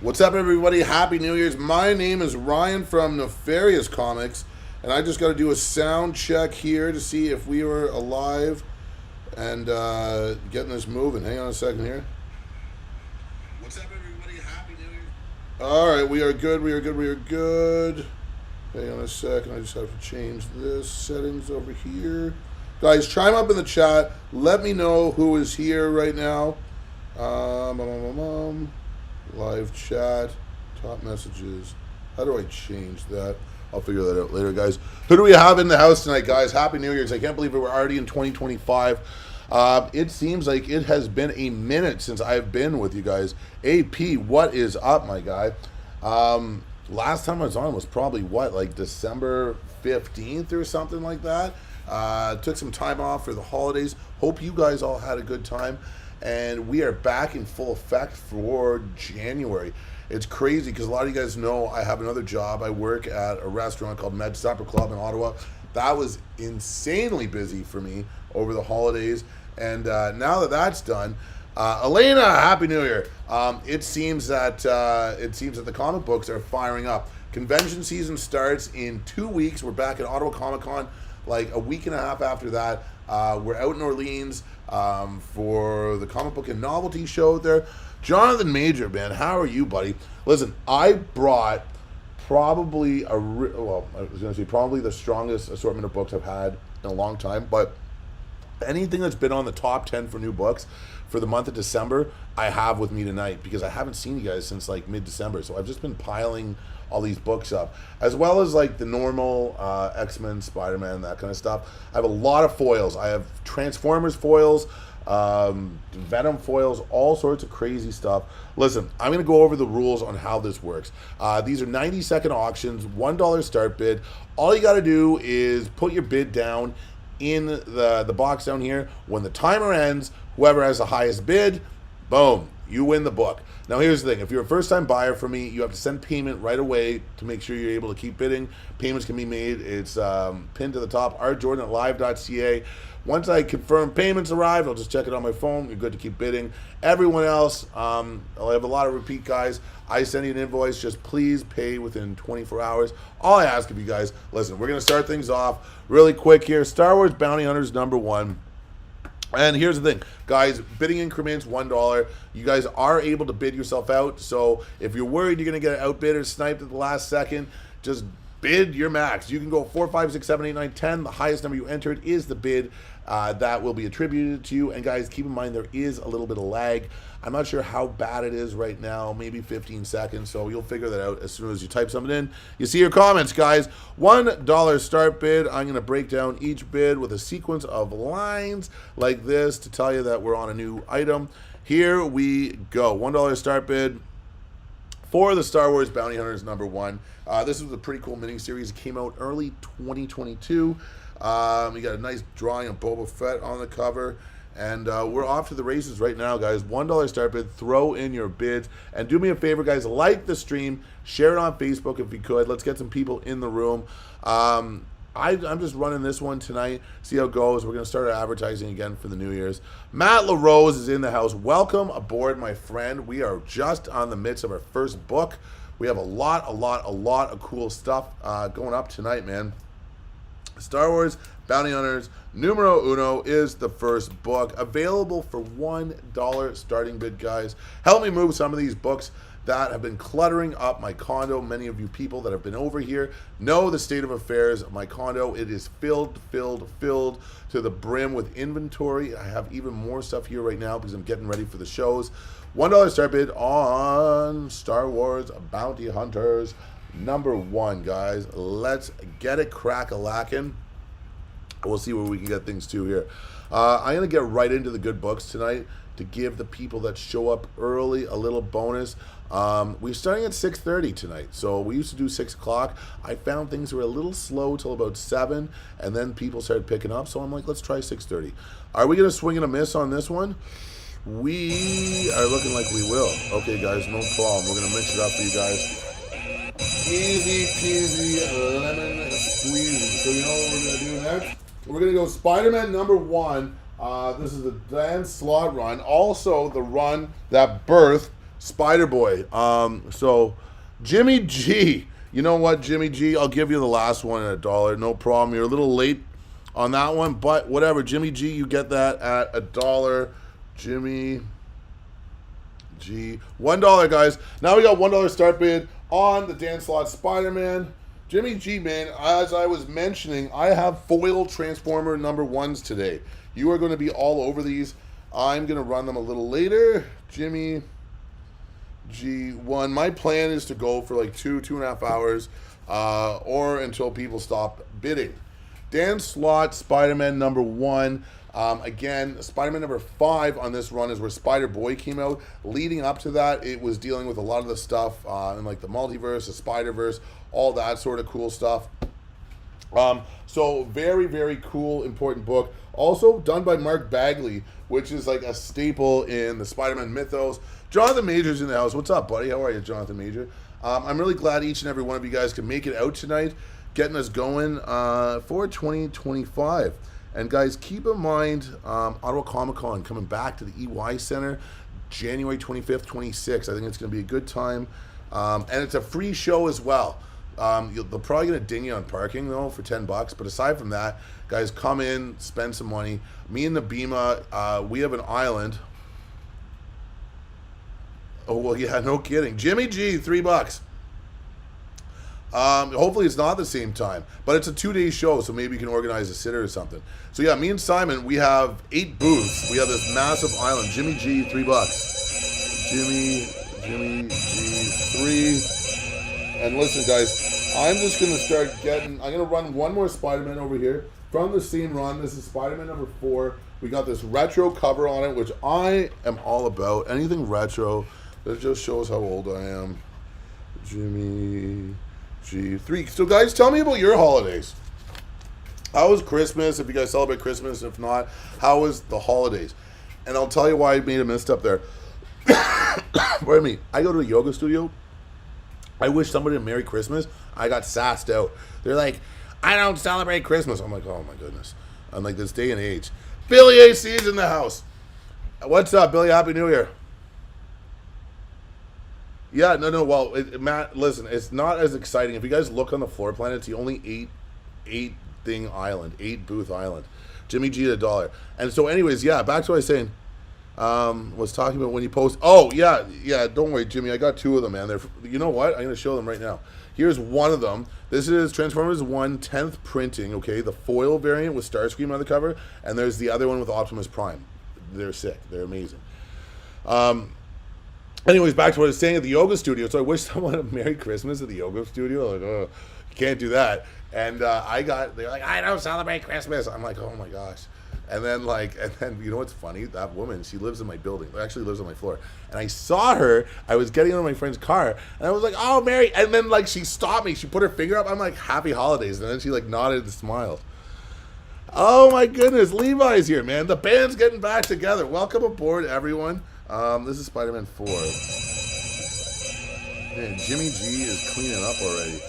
What's up, everybody? Happy New Year's. My name is Ryan from Nefarious Comics, and I just got to do a sound check here to see if we were alive and getting this moving. Hang on a second here. What's up, everybody? Happy New Year's. All right, we are good. We are good. We are good. Hang on a second. I just have to change this settings over here. Guys, chime up in the chat. Let me know who is here right now. Live chat, top messages. How do I change that? I'll figure that out later, guys. Who do we have in the house tonight, guys? Happy New Year's. I can't believe we're already in 2025. It seems like it has been a minute since I've been with you guys. AP, what is up, my guy? Last time I was on was probably, like December 15th or something like that. Took some time off for the holidays. Hope you guys all had a good time. And we are back in full effect for January. It's crazy because a lot of you guys know I have another job. I work at a restaurant called Med Supper Club in Ottawa. That was insanely busy for me over the holidays. And now that that's done, Elena, Happy New Year. It seems that the comic books are firing up. Convention season starts in 2 weeks. We're back at Ottawa Comic Con. Like a week and a half after that, we're out in Orleans for the comic book and novelty show there. Jonathan Major, man, how are you, buddy? Listen, I brought probably probably the strongest assortment of books I've had in a long time, but anything that's been on the top 10 for new books for the month of December, I have with me tonight because I haven't seen you guys since like mid-December. So I've just been piling all these books up, as well as like the normal X-Men, Spider-Man, that kind of stuff. I have a lot of foils. I have Transformers foils, Venom foils, all sorts of crazy stuff. Listen, I'm going to go over the rules on how this works. These are 90-second auctions, $1 start bid. All you got to do is put your bid down in the box down here. When the timer ends, whoever has the highest bid, boom, you win the book. Now here's the thing, if you're a first-time buyer for me, you have to send payment right away to make sure you're able to keep bidding. Payments can be made. It's pinned to the top, rjordan@live.ca. Once I confirm payments arrived, I'll just check it on my phone. You're good to keep bidding. Everyone else, I'll have a lot of repeat guys. I send you an invoice, just please pay within 24 hours. All I ask of you guys, listen, we're going to start things off really quick here. Star Wars Bounty Hunters #1. And here's the thing, guys, bidding increments, $1. You guys are able to bid yourself out. So if you're worried you're going to get outbid or sniped at the last second, just bid your max. You can go 4, 5, 6, 7, 8, 9, 10. The highest number you entered is the bid that will be attributed to you. And guys, keep in mind there is a little bit of lag. I'm not sure how bad it is right now, maybe 15 seconds. So you'll figure that out as soon as you type something in. You see your comments, guys. $1 start bid. I'm going to break down each bid with a sequence of lines like this to tell you that we're on a new item. Here we go. $1 start bid for the Star Wars Bounty Hunters #1. This was a pretty cool mini-series. It came out early 2022. We got a nice drawing of Boba Fett on the cover. And we're off to the races right now, guys. $1 start bid. Throw in your bids. And do me a favor, guys. Like the stream. Share it on Facebook if you could. Let's get some people in the room. I'm just running this one tonight. See how it goes. We're going to start advertising again for the New Year's. Matt LaRose is in the house. Welcome aboard, my friend. We are just on the midst of our first book. We have a lot of cool stuff going up tonight, man. Star Wars Bounty Hunters Numero Uno is the first book, available for $1 starting bid, guys. Help me move some of these books that have been cluttering up my condo. Many of you people that have been over here know the state of affairs of my condo. It is filled to the brim with inventory. I have even more stuff here right now because I'm getting ready for the shows. $1 start bid on Star Wars Bounty Hunters #1, guys. Let's get it crack-a-lackin'. We'll see where we can get things to here. I'm going to get right into the good books tonight to give the people that show up early a little bonus. We're starting at 6:30 tonight, so we used to do 6 o'clock. I found things were a little slow till about 7, and then people started picking up, so I'm like, let's try 6:30. Are we going to swing and a miss on this one? We are looking like we will. Okay, guys, no problem. We're going to mix it up for you guys. Easy peasy lemon squeezy. So you know what we're going to do next? We're going to go Spider-Man #1. This is the Dan Slott run. Also the run that birthed Spider Boy. So Jimmy G. You know what, Jimmy G? I'll give you the last one at $1. No problem. You're a little late on that one, but whatever. Jimmy G, you get that at $1. Jimmy G. $1, guys. Now we got $1 start bid on the Dan Slott Spider-Man. Jimmy G, man, as I was mentioning, I have foil Transformer number 1s today. You are going to be all over these. I'm going to run them a little later. Jimmy G1. My plan is to go for like 2.5 hours, or until people stop bidding. Dan Slott, Spider-Man number 1. Again, Spider-Man number 5 on this run is where Spider-Boy came out. Leading up to that, it was dealing with a lot of the stuff in like the multiverse, the Spider-Verse, all that sort of cool stuff. So very, very cool, important book. Also done by Mark Bagley, which is like a staple in the Spider-Man mythos. Jonathan Major's in the house. What's up, buddy? How are you, Jonathan Major? I'm really glad each and every one of you guys can make it out tonight, getting us going for 2025. And guys, keep in mind, Ottawa Comic Con coming back to the EY Center, January 25th, 26th. I think it's going to be a good time. And it's a free show as well. They're probably going to ding you on parking, though, for $10. But aside from that, guys, come in, spend some money. Me and Nabima, we have an island. Oh, well, yeah, no kidding. Jimmy G, $3. Hopefully it's not the same time, but it's a 2-day show, so maybe you can organize a sitter or something. So yeah, me and Simon, we have 8 booths. We have this massive island. Jimmy G, $3. Jimmy G, 3. And listen, guys, I'm just going to start getting, I'm going to run one more Spider-Man over here from the same run. This is Spider-Man number 4. We got this retro cover on it, which I am all about. Anything retro that just shows how old I am. Jimmy G3. So guys, tell me about your holidays. How was Christmas? If you guys celebrate Christmas, if not, how was the holidays? And I'll tell you why I made a misstep there. Pardon me. I go to a yoga studio. I wish somebody a Merry Christmas. I got sassed out. They're like, I don't celebrate Christmas. I'm like, oh my goodness. I'm like, this day and age. Billy AC's in the house. What's up, Billy? Happy New Year. Yeah, no. Well, Matt, listen, it's not as exciting. If you guys look on the floor plan, it's the only 8 thing island, 8 booth island. Jimmy G at $1. And so, anyways, yeah, back to what I was saying. Was talking about when you post. Oh, yeah. Don't worry, Jimmy. I got 2 of them, man. You know what? I'm going to show them right now. Here's one of them. This is Transformers 1 10th printing. Okay, the foil variant with Starscream on the cover, and there's the other one with Optimus Prime. They're sick. They're amazing. Anyways, back to what I was saying at the yoga studio. So I wish someone a Merry Christmas at the yoga studio. Like, oh, you can't do that. And they're like, I don't celebrate Christmas. I'm like, oh my gosh. And then you know what's funny? That woman, she lives in my building. Actually lives on my floor. And I saw her. I was getting on my friend's car, and I was like, oh, Mary. And then she stopped me. She put her finger up. I'm like, happy holidays. And then she nodded and smiled. Oh my goodness, Levi's here, man. The band's getting back together. Welcome aboard, everyone. This is Spider-Man 4. Man, Jimmy G is cleaning up already.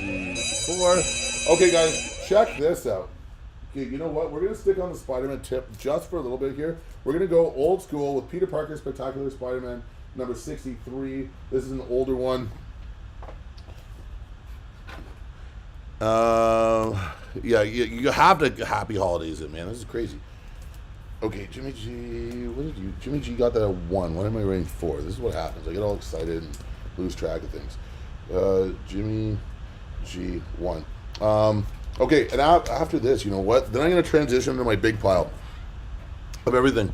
Jimmy G4. Okay, guys, check this out. Okay, you know what? We're going to stick on the Spider-Man tip just for a little bit here. We're going to go old school with Peter Parker's Spectacular Spider-Man number 63. This is an older one. Yeah, you have to happy holidays it, man. This is crazy. Okay, Jimmy G, Jimmy G got that at 1. What am I rating for? This is what happens. I get all excited and lose track of things. Jimmy G 1. Okay, and after this, you know what? Then I'm going to transition to my big pile of everything.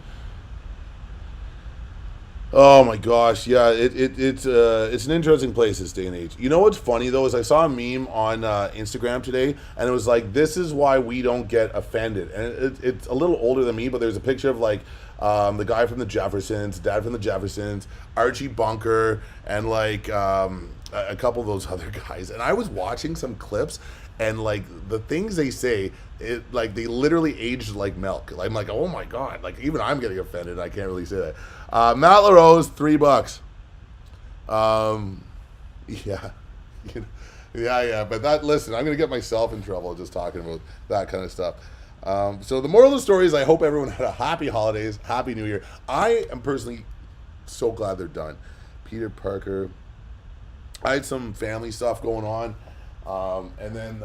Oh my gosh, yeah, it's an interesting place this day and age. You know what's funny though is I saw a meme on Instagram today, and it was like, "This is why we don't get offended." And it's a little older than me, but there's a picture of the guy from the Jeffersons, Dad from the Jeffersons, Archie Bunker, and a couple of those other guys. And I was watching some clips, and the things they say, they literally aged like milk. I'm like, oh my god! Even I'm getting offended. I can't really say that. Matt LaRose, $3. Yeah. But listen, I'm gonna get myself in trouble just talking about that kind of stuff. So the moral of the story is I hope everyone had a happy holidays, happy New Year. I am personally so glad they're done. Peter Parker. I had some family stuff going on, and then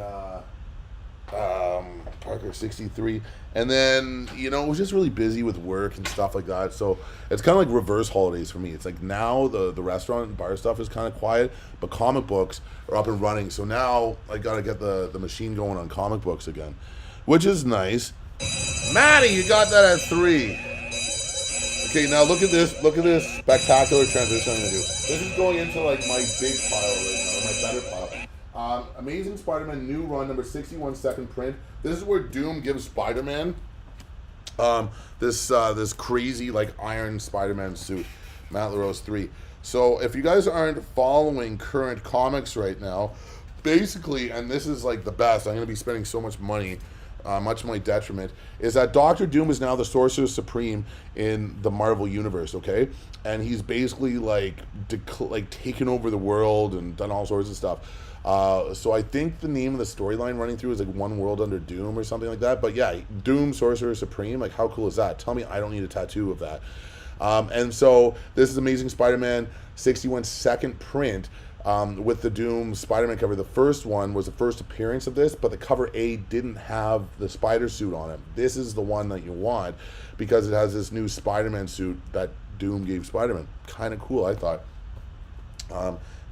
Parker 63, and then it was just really busy with work and stuff like that. So it's kind of like reverse holidays for me. It's like now the restaurant and bar stuff is kind of quiet, but comic books are up and running. So now I gotta get the machine going on comic books again, which is nice. Maddie, you got that at 3. Okay, now look at this. Look at this spectacular transition I'm gonna do. This is going into like my big pile right now, or my better pile. Amazing Spider-Man new run number 61 second print. This is where Doom gives Spider-Man this crazy like iron Spider-Man suit. Matt LaRose 3. So if you guys aren't following current comics right now, basically, and this is like the best, I'm gonna be spending so much money. Much to my detriment, is that Doctor Doom is now the Sorcerer Supreme in the Marvel Universe, okay? And he's basically like taken over the world and done all sorts of stuff. So I think the name of the storyline running through is like One World Under Doom or something like that. But yeah, Doom, Sorcerer Supreme, like how cool is that? Tell me I don't need a tattoo of that. And so this is Amazing Spider-Man 61 second print. With the Doom Spider-Man cover. The first one was the first appearance of this, but the cover A didn't have the spider suit on it. This is the one that you want because it has this new Spider-Man suit that Doom gave Spider-Man. Kind of cool, I thought.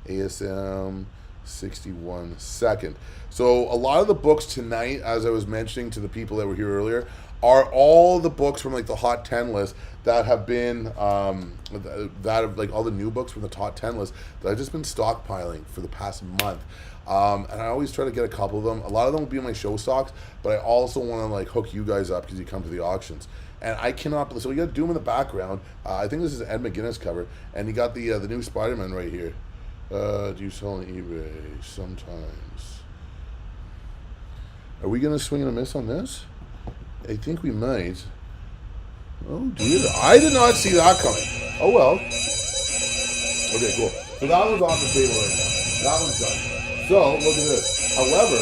ASM 61 second. So a lot of the books tonight, as I was mentioning to the people that were here earlier, are all the books from like the Hot 10 list that have been that have like all the new books from the top 10 list that I've just been stockpiling for the past month. And I always try to get a couple of them. A lot of them will be in my show stocks, but I also want to like hook you guys up because you come to the auctions. And I cannot. So we got Doom in the background. I think this is an Ed McGuinness cover, and you got the new Spider-Man right here. Do you sell on eBay? Sometimes. Are we gonna swing and a miss on this? I think we might. Oh dear, I did not see that coming. Oh well. Okay, cool. So that one's off the table right now. That one's done. So look at this. However,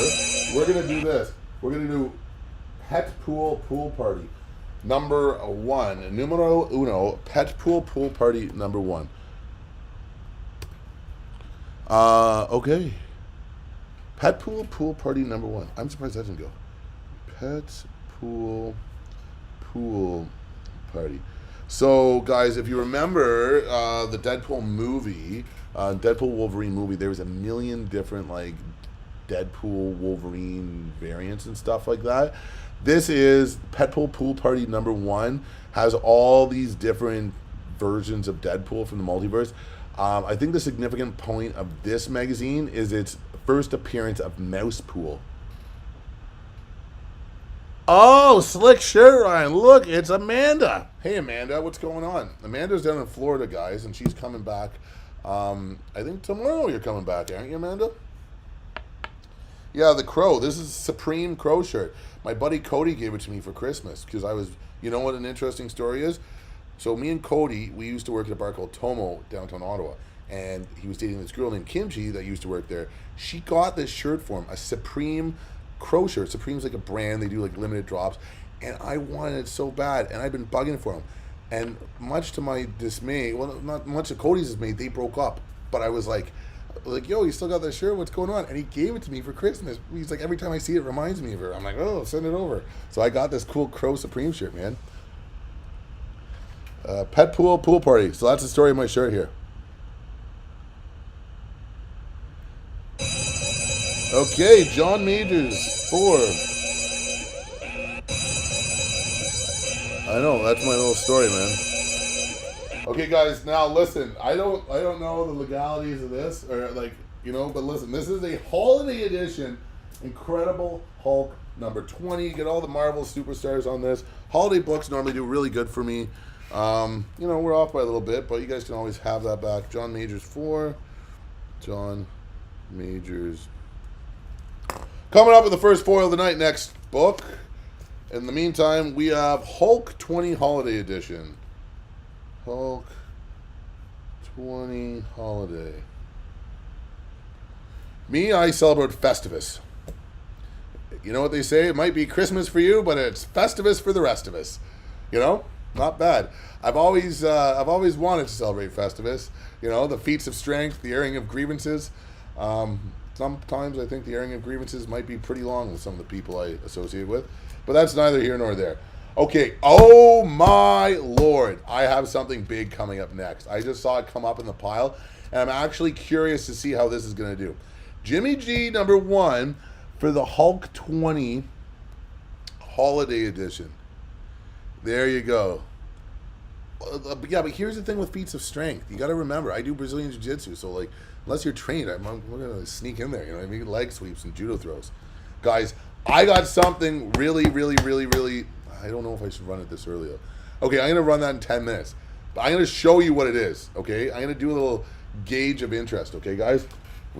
we're gonna do this. We're gonna do Pet Pool Pool Party number 1. Numero uno. Pet Pool Pool Party number 1. Okay. Pet Pool Party number 1. I'm surprised that didn't go. Pet Pool Party. So, guys, if you remember the Deadpool movie, Deadpool Wolverine movie, there was a million different like Deadpool Wolverine variants and stuff like that. This is Pet Pool Party number 1. Has all these different versions of Deadpool from the multiverse. I think the significant point of this magazine is its first appearance of Mousepool. Oh, slick shirt, Ryan. Look, it's Amanda. Hey, Amanda, what's going on? Amanda's down in Florida, guys, and she's coming back. I think tomorrow you're coming back, aren't you, Amanda? Yeah, the Crow. This is Supreme Crow shirt. My buddy Cody gave it to me for Christmas because I was, you know what an interesting story is? So me and Cody, we used to work at a bar called Tomo, downtown Ottawa, and he was dating this girl named Kimchi that used to work there. She got this shirt for him, a Supreme Crow shirt. Supreme's like a brand. They do like limited drops, and I wanted it so bad, and I've been bugging for him. And much to my dismay, well, not much to Cody's dismay, they broke up. But I was like, yo, you still got that shirt? What's going on? And he gave it to me for Christmas. He's like, every time I see it, it reminds me of her. I'm like, oh, send it over. So I got this cool Crow Supreme shirt, man. Pet Pool Party. So that's the story of my shirt here. Okay, John Majors 4. I know, that's my little story, man. Okay, guys, now listen. I don't know the legalities of this, or like, but listen, this is a holiday edition Incredible Hulk number 20. Get all the Marvel superstars on this. Holiday books normally do really good for me. We're off by a little bit, but you guys can always have that back. John Majors 4. John Majors. Coming up with the first foil of the night, next book. In the meantime, we have Hulk 20 Holiday Edition. Hulk 20 Holiday. Me, I celebrate Festivus. You know what they say? It might be Christmas for you, but it's Festivus for the rest of us. You know, not bad. I've always wanted to celebrate Festivus. You know, the feats of strength, the airing of grievances. Sometimes I think the airing of grievances might be pretty long with some of the people I associate with, but that's neither here nor there. Okay, oh my lord, I have something big coming up next. I just saw it come up in the pile, and I'm actually curious to see how this is going to do. Jimmy G #1 for the Hulk 20 Holiday Edition. There you go. Yeah, but here's the thing with feats of strength. You got to remember, I do Brazilian Jiu-Jitsu, so like, unless you're trained, we're going to sneak in there, you know what I mean? Leg sweeps and judo throws. Guys, I got something really, I don't know if I should run it this early. Okay, I'm going to run that in 10 minutes. But I'm going to show you what it is, okay? I'm going to do a little gauge of interest, okay, guys?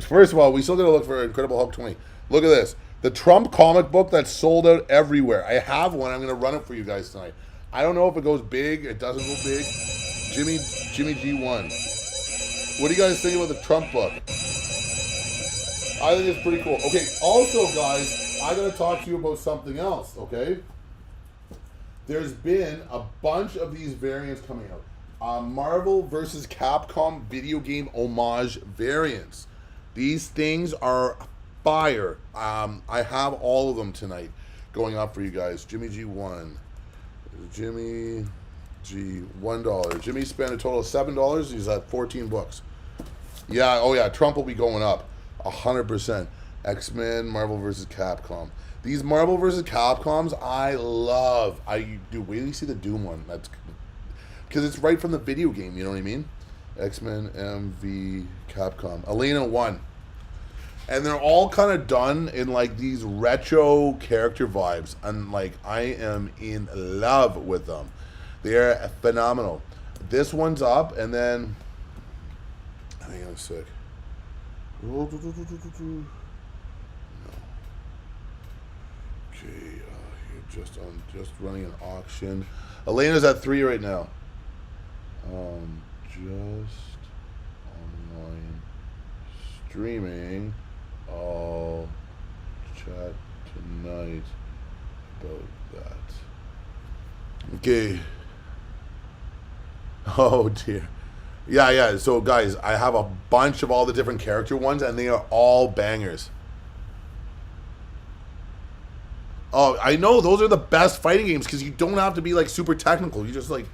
First of all, we still got to look for Incredible Hulk 20. Look at this. The Trump comic book that's sold out everywhere. I have one. I'm going to run it for you guys tonight. I don't know if it goes big. It doesn't go big. Jimmy G1. What do you guys think about the Trump book? I think it's pretty cool. Okay, also, guys, I got to talk to you about something else, okay? There's been a bunch of these variants coming out. Marvel versus Capcom video game homage variants. These things are fire. I have all of them tonight going up for you guys. Jimmy G1. Jimmy G, $1. Jimmy spent a total of $7. He's at 14 bucks. Yeah, oh yeah, Trump will be going up 100%. X-Men, Marvel vs. Capcom. These Marvel vs. Capcoms, I love. I do. Wait till you see the Doom one. That's because it's right from the video game. You know what I mean? X-Men, MV, Capcom. Elena 1. And they're all kind of done in like these retro character vibes, and like I am in love with them. They're phenomenal. This one's up, and then hang on a sec. No. Okay, you're just running an auction. Elena's at 3 right now. Just online streaming. I'll chat tonight about that. Okay. Oh dear. Yeah. So guys, I have a bunch of all the different character ones, and they are all bangers. Oh, I know those are the best fighting games because you don't have to be like super technical. You just like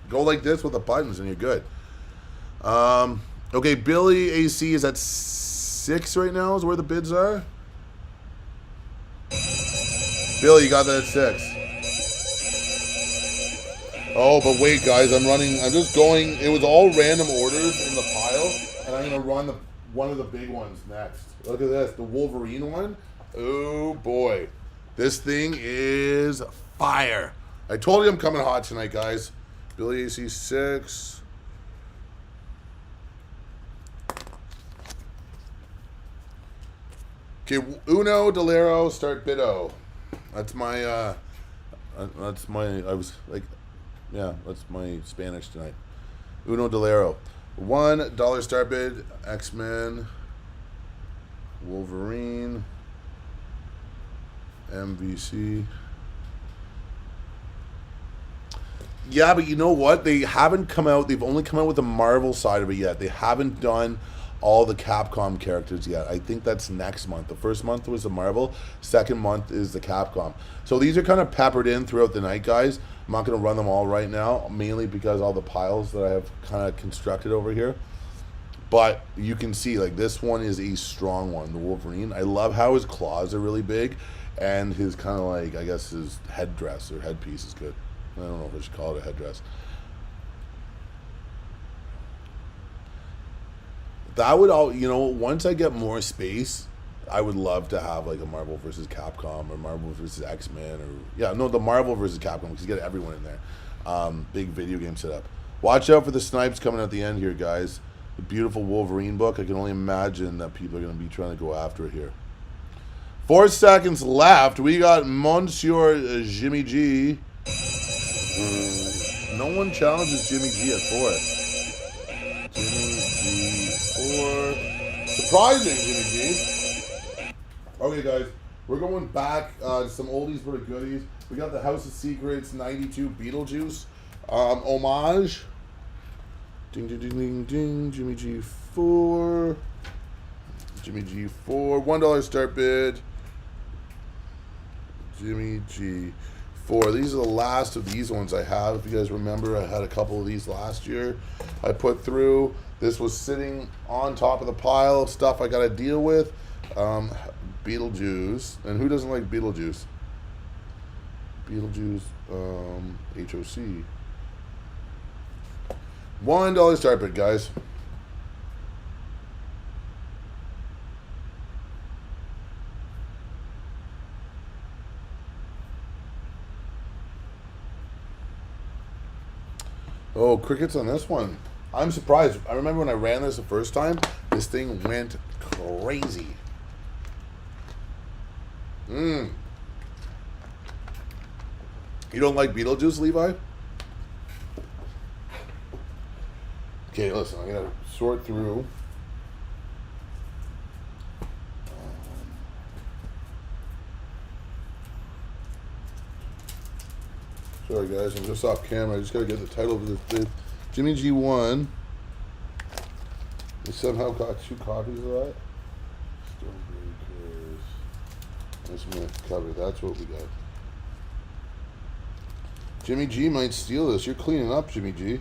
go like this with the buttons, and you're good. Okay, Billy AC is at 6 right now. Is where the bids are. Billy, you got that at 6. Oh, but wait, guys, I'm just going. It was all random orders in the pile, and I'm gonna run one of the big ones next. Look at this, the Wolverine one. Oh boy, this thing is fire. I told you I'm coming hot tonight, guys. Billy AC 6. Okay, Uno Delero start bido. That's my that's my Spanish tonight. Uno Delero. $1 start bid. X-Men, Wolverine, MVC. Yeah, but you know what? They haven't come out. They've only come out with the Marvel side of it yet. They haven't done all the Capcom characters yet. I think that's next month. The first month was the Marvel. Second month is the Capcom. So these are kind of peppered in throughout the night, guys. I'm not going to run them all right now, mainly because all the piles that I have kind of constructed over here. But you can see, like, this one is a strong one, the Wolverine. I love how his claws are really big, and his kind of like, I guess his headdress or headpiece is good. I don't know if I should call it a headdress. That would all, you know, once I get more space, I would love to have like a Marvel versus Capcom or Marvel versus X-Men the Marvel versus Capcom, because you get everyone in there. Big video game setup. Watch out for the snipes coming at the end here, guys. The beautiful Wolverine book. I can only imagine that people are going to be trying to go after it here. 4 seconds left. We got Monsieur Jimmy G. No one challenges Jimmy G at 4. Jimmy G 4. Surprising, Jimmy G. Okay, guys. We're going back to some oldies but goodies. We got the House of Secrets 92 Beetlejuice homage. Ding, ding, ding, ding, ding. Jimmy G4. Jimmy G4. $1 start bid. Jimmy G4. These are the last of these ones I have. If you guys remember, I had a couple of these last year. I put through. This was sitting on top of the pile of stuff I got to deal with. Beetlejuice. And who doesn't like Beetlejuice? Beetlejuice, HOC. $1 start bid, guys. Oh, crickets on this one. I'm surprised. I remember when I ran this the first time, this thing went crazy. You don't like Beetlejuice, Levi? Okay, listen, I'm going to sort through. Sorry, guys, I'm just off camera. I just got to get the title of this bid. Jimmy G1. We somehow got 2 copies of that. Stonebreakers. This minute cover. That's what we got. Jimmy G might steal this. You're cleaning up, Jimmy G.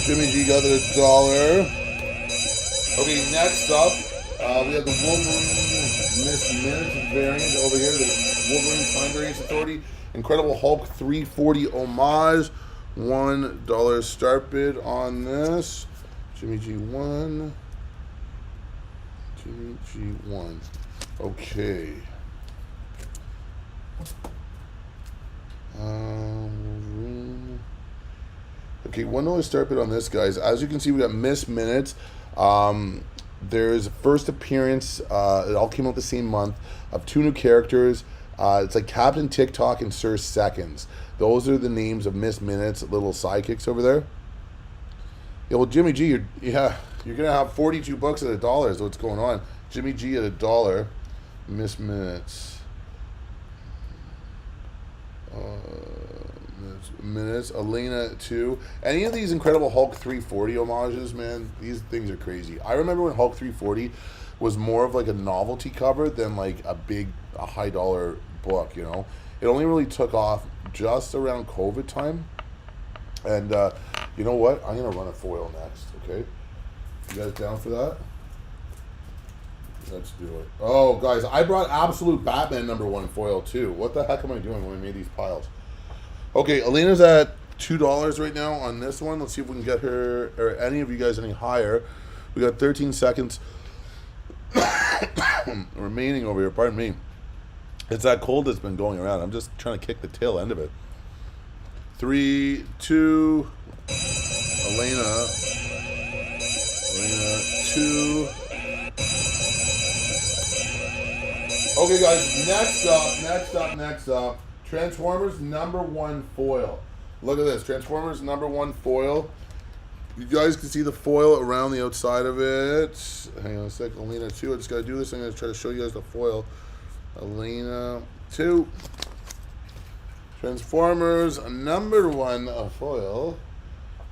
Jimmy G got it $1. Okay, next up, we have the Wolverine Miss Minutes variant over here. The Wolverine Time Variance Authority. Incredible Hulk 340 homage. $1 start bid on this. Jimmy G1. Jimmy G1. Okay. Okay, $1 start bid on this, guys. As you can see, we got Miss Minutes. There's a first appearance. It all came out the same month of 2 new characters. It's like Captain TikTok and Sir Seconds. Those are the names of Miss Minutes, little sidekicks over there. Yeah, well, Jimmy G, you're gonna have 42 bucks at $1. Is what's going on. Jimmy G at $1. Miss Minutes. Minutes. Elena 2. Any of these Incredible Hulk 340 homages, man, these things are crazy. I remember when Hulk 340 was more of like a novelty cover than like a high dollar book, you know. It only really took off just around COVID time. And you know what? I'm going to run a foil next, okay? You guys down for that? Let's do it. Oh, guys, I brought Absolute Batman #1 foil too. What the heck am I doing when I made these piles? Okay, Elena's at $2 right now on this one. Let's see if we can get her, or any of you guys, any higher. We got 13 seconds remaining over here. Pardon me. It's that cold that's been going around. I'm just trying to kick the tail end of it. 3, 2, Elena 2. Okay, guys, next up, Transformers #1 foil. Look at this, Transformers #1 foil. You guys can see the foil around the outside of it. Hang on a sec, Elena 2. I just got to do this. I'm going to try to show you guys the foil. Elena 2. Transformers #1 foil.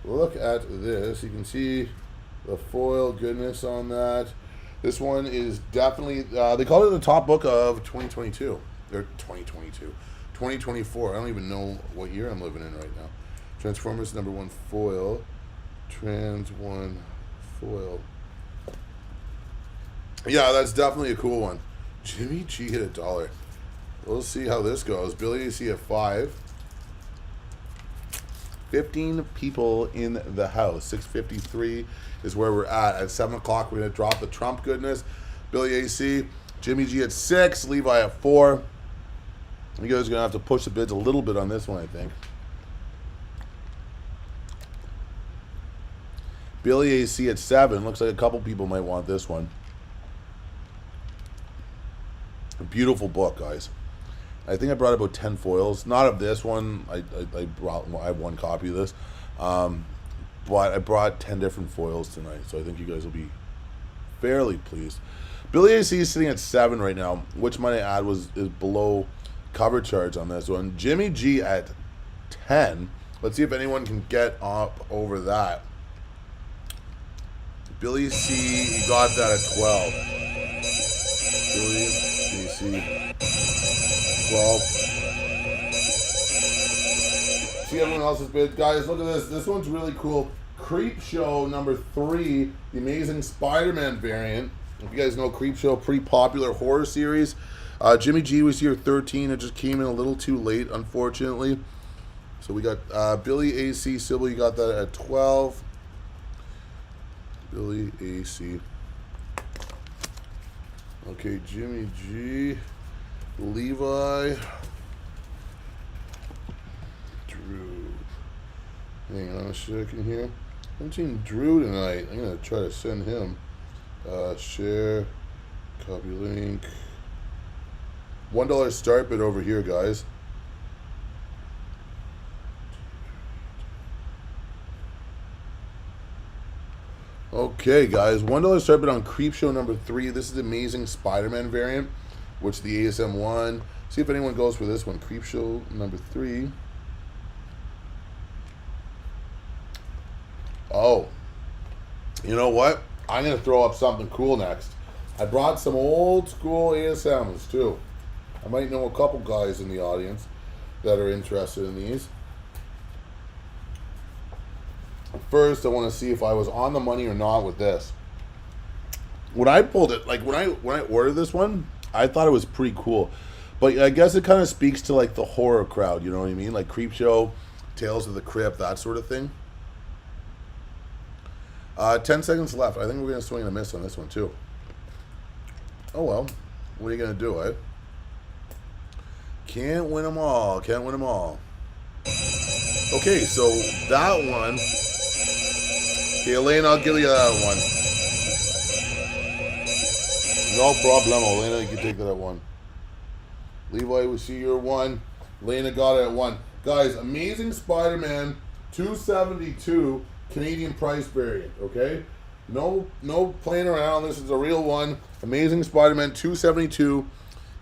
Look at this. You can see the foil goodness on that. This one is definitely, they call it the top book of 2022. Or 2024. I don't even know what year I'm living in right now. Transformers #1 foil. Trans 1 foil. Yeah, that's definitely a cool one. Jimmy G hit $1. We'll see how this goes. Billy AC at 5. 15 people in the house. 6:53 is where we're at. At 7 o'clock, we're going to drop the Trump goodness. Billy AC, Jimmy G at 6, Levi at 4. You guys are going to have to push the bids a little bit on this one, I think. Billy AC at 7. Looks like a couple people might want this one. A beautiful book, guys. I think I brought about 10 foils. Not of this one. I have 1 copy of this. But I brought 10 different foils tonight. So I think you guys will be fairly pleased. Billy AC is sitting at 7 right now, which might I add is below cover charge on this one. Jimmy G at 10. Let's see if anyone can get up over that. Billy C, he got that at 12. Billy C, 12. See everyone else's bid. Guys, look at this. This one's really cool. Creep Show number 3, the Amazing Spider-Man variant. If you guys know Creep Show, pretty popular horror series. Jimmy G was here 13. It just came in a little too late, unfortunately. So we got Billy AC. Sybil, you got that at 12. Billy AC. Okay, Jimmy G. Levi. Drew. Hang on a second here. I haven't seen Drew tonight. I'm going to try to send him. Share. Copy link. $1 start bid over here, guys. Okay, guys. $1 start bid on Creep Show number 3. This is the Amazing Spider-Man variant, which the ASM won. See if anyone goes for this one. Creep Show number 3. Oh, you know what? I'm going to throw up something cool next. I brought some old school ASMs too. I might know a couple guys in the audience that are interested in these. First, I want to see if I was on the money or not with this. When I pulled it, like when I ordered this one, I thought it was pretty cool. But I guess it kind of speaks to like the horror crowd, you know what I mean? Like Creep Show, Tales of the Crypt, that sort of thing. 10 seconds left. I think we're going to swing and a miss on this one, too. Oh, well. What are you going to do, eh? Can't win them all. Can't win them all. Okay, so that one. Okay, Elena, I'll give you that one. No problem, Elena. You can take that at 1. Levi, we see your 1. Elena got it at 1. Guys, Amazing Spider-Man 272. Canadian price variant, okay? No playing around. This is a real one. Amazing Spider-Man 272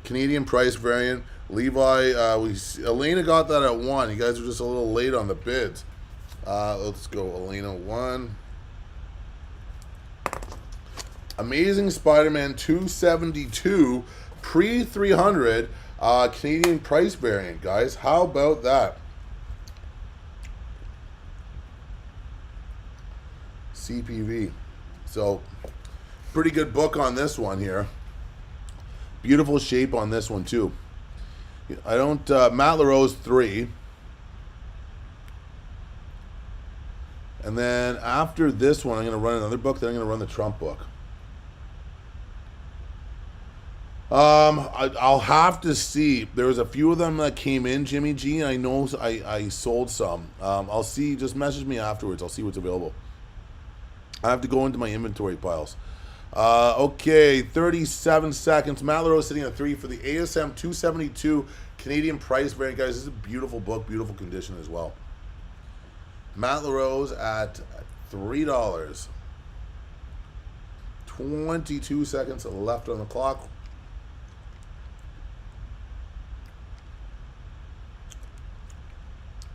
Canadian price variant. Levi, Elena got that at 1. You guys are just a little late on the bids. Let's go, Elena 1. Amazing Spider-Man 272 pre-300 Canadian price variant, guys. How about that? CPV. So, pretty good book on this one here. Beautiful shape on this one, too. I don't... Matt LaRose 3. And then after this one, I'm going to run another book. Then I'm going to run the Trump book. I'll have to see. There was a few of them that came in, Jimmy G, and I know I sold some. I'll see. Just message me afterwards. I'll see what's available. I have to go into my inventory piles. Okay, 37 seconds. Matt LaRose sitting at 3 for the ASM 272 Canadian price variant. Guys, this is a beautiful book, beautiful condition as well. Matt LaRose at $3. 22 seconds left on the clock.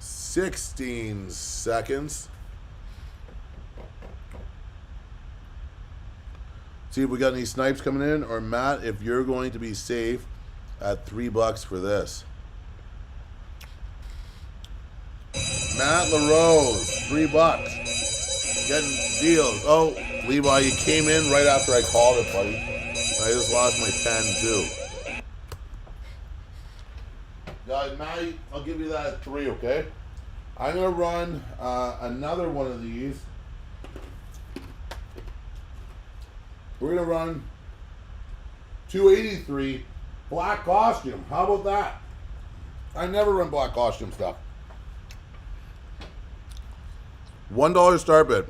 $16 seconds. See if we got any snipes coming in, or Matt, if you're going to be safe at $3 for this. Matt LaRose, $3. Getting deals. Oh, Levi, you came in right after I called it, buddy. I just lost my pen too. Guys, Matt, I'll give you that at 3, okay? I'm gonna run another one of these. We're going to run 283 black costume. How about that? I never run black costume stuff. $1 start bid.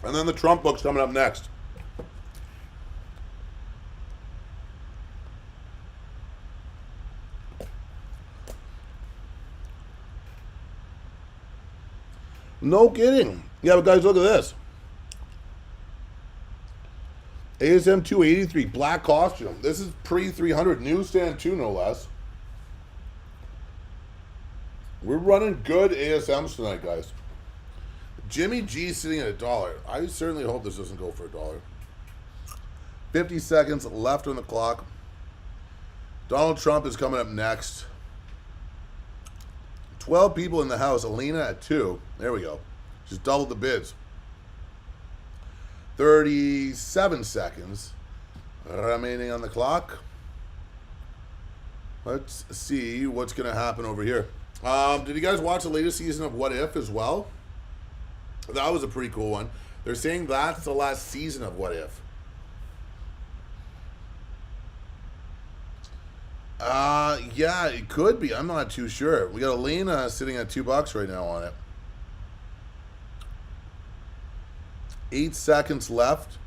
And then the Trump book's coming up next. No kidding. Yeah, but guys, look at this. ASM 283, black costume. This is pre-300, newsstand 2, no less. We're running good ASMs tonight, guys. Jimmy G sitting at $1. I certainly hope this doesn't go for $1. 50 seconds left on the clock. Donald Trump is coming up next. 12 people in the house. Alina at 2. There we go. Just doubled the bids. 37 seconds remaining on the clock. Let's see what's going to happen over here. Did you guys watch the latest season of What If as well? That was a pretty cool one. They're saying that's the last season of What If. Yeah, it could be. I'm not too sure. We got Elena sitting at $2 right now on it. 8 seconds left.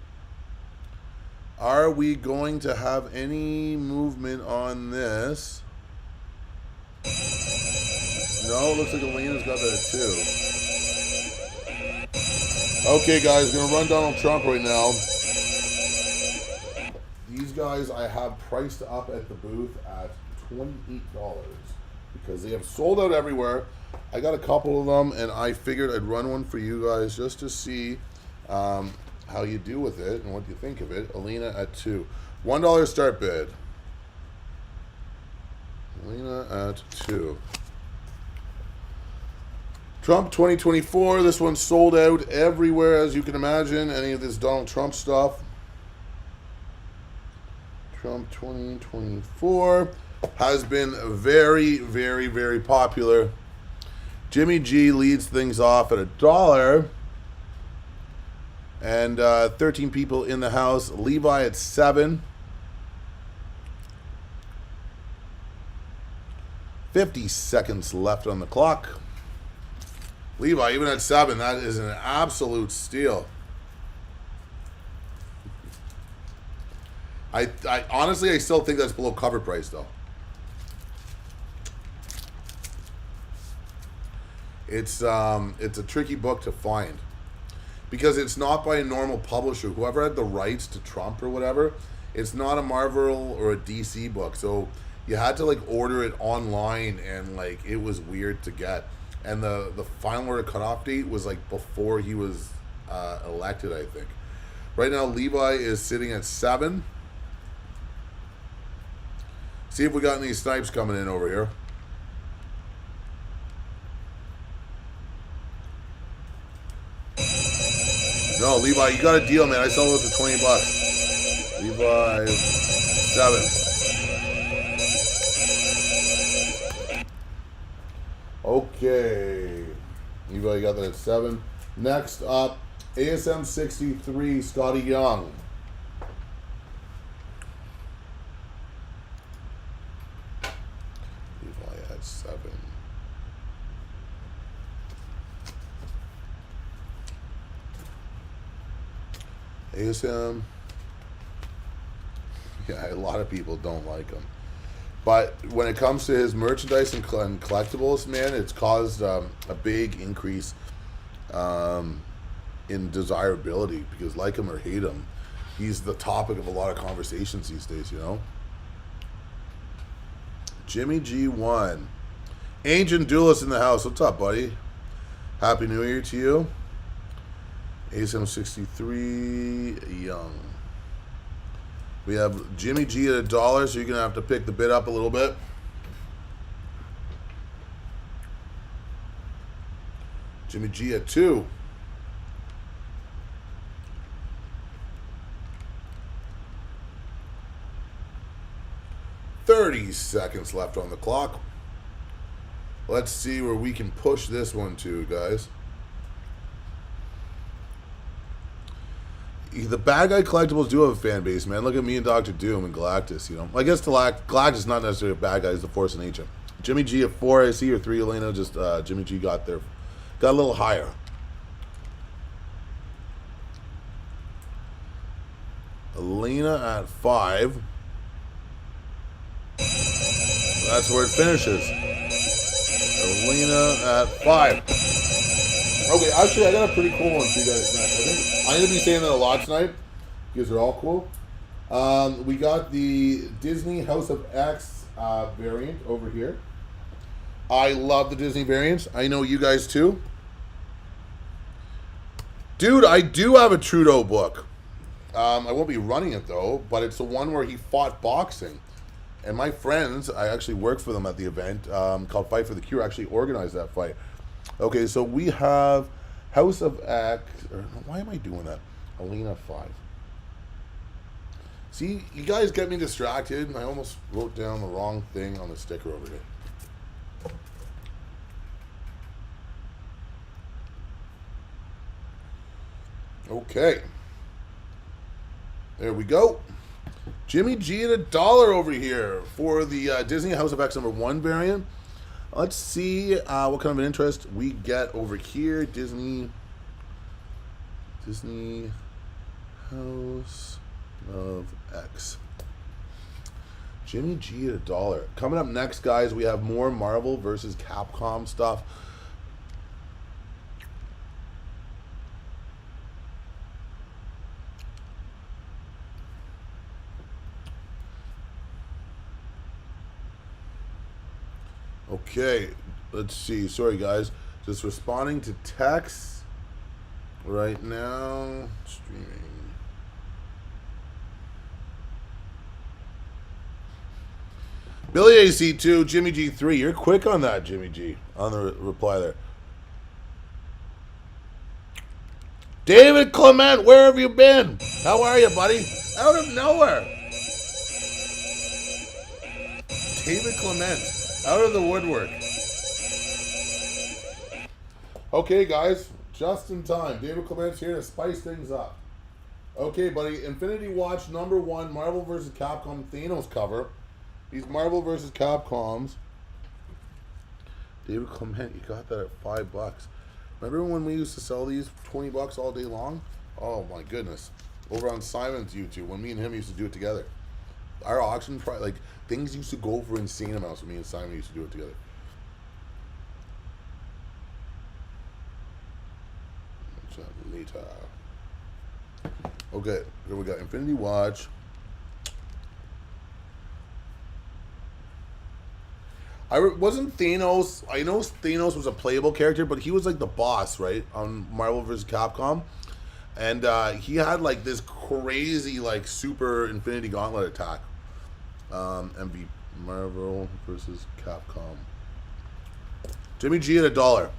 Are we going to have any movement on this? No, it looks like Elena's got that at 2. Okay, guys, gonna run Donald Trump right now. These guys I have priced up at the booth at $28 because they have sold out everywhere. I got a couple of them, and I figured I'd run one for you guys just to see how you do with it and what you think of it. Alina at 2. $1 start bid. Alina at 2. Trump 2024. This one's sold out everywhere, as you can imagine. Any of this Donald Trump stuff. Trump 2024 has been very, very, very popular. Jimmy G leads things off at $1. And 13 people in the house. Levi at 7. 50 seconds left on the clock. Levi, even at 7, that is an absolute steal. I honestly, I still think that's below cover price, though. It's a tricky book to find because it's not by a normal publisher. Whoever had the rights to Trump or whatever, it's not a Marvel or a DC book. So you had to like order it online, and like it was weird to get. And the final order cutoff date was like before he was elected, I think. Right now, Levi is sitting at 7. See if we got any snipes coming in over here. No, Levi, you got a deal, man. I sold those for $20. Levi, 7. Okay. Levi, you got that at 7. Next up, ASM 63, Scotty Young. Levi at 7. ASM. Yeah, a lot of people don't like him. But when it comes to his merchandise and collectibles, man, it's caused a big increase in desirability because, like him or hate him, he's the topic of a lot of conversations these days, you know? Jimmy G1. Ancient Duelist in the house. What's up, buddy? Happy New Year to you. ASM 63, Young. We have Jimmy G at $1, so you're going to have to pick the bid up a little bit. Jimmy G at 2. $30 seconds left on the clock. Let's see where we can push this one to, guys. The bad guy collectibles do have a fan base, man. Look at me and Dr. Doom and Galactus, you know. I guess Galactus is not necessarily a bad guy. He's the Force in nature. Jimmy G at 4, I see, or 3, Elena. Just Jimmy G got a little higher. Elena at 5. That's where it finishes. Elena at 5. Okay, actually, I got a pretty cool one for you guys next. I think I'm going to be saying that a lot tonight because they're all cool. We got the Disney House of X variant over here. I love the Disney variants. I know you guys too. Dude, I do have a Trudeau book. I won't be running it though, but it's the one where he fought boxing. And my friends, I actually worked for them at the event called Fight for the Cure, actually organized that fight. Okay, so we have House of X. Why am I doing that? Alina 5. See, you guys get me distracted, and I almost wrote down the wrong thing on the sticker over here. Okay. There we go. Jimmy G at $1 over here for the Disney House of X #1 variant. Let's see what kind of an interest we get over here. Disney House of X. Jimmy G at $1. Coming up next, guys, we have more Marvel versus Capcom stuff. Okay, let's see. Sorry, guys. Just responding to text right now. Streaming. Billy AC2, Jimmy G3. You're quick on that, Jimmy G, on the reply there. David Clement, where have you been? How are you, buddy? Out of nowhere. David Clement, out of the woodwork. Okay, guys, just in time. David Clement's here to spice things up. Okay, buddy, Infinity Watch #1, Marvel vs. Capcom Thanos cover. These Marvel vs. Capcoms. David Clement, you got that at $5. Remember when we used to sell these $20 all day long? Oh my goodness. Over on Simon's YouTube, when me and him used to do it together. Our auction price, like, things used to go for insane amounts when me and Simon used to do it together. Later. Okay, here we got Infinity Watch. Wasn't Thanos, I know Thanos was a playable character, but he was like the boss, right, on Marvel vs. Capcom. And he had like this crazy like super Infinity Gauntlet attack. MV Marvel vs. Capcom. Jimmy G at $1.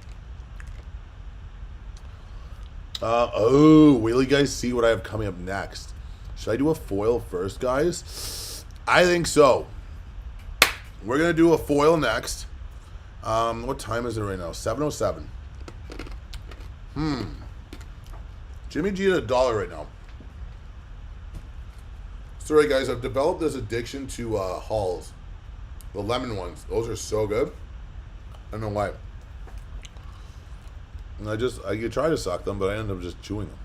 Will you guys see what I have coming up next? Should I do a foil first, guys? I think so. We're going to do a foil next. What time is it right now? 7:07. Jimmy G at $1 right now. Sorry, guys. I've developed this addiction to Halls. The lemon ones. Those are so good. I don't know why. And I try to suck them, but I end up just chewing them.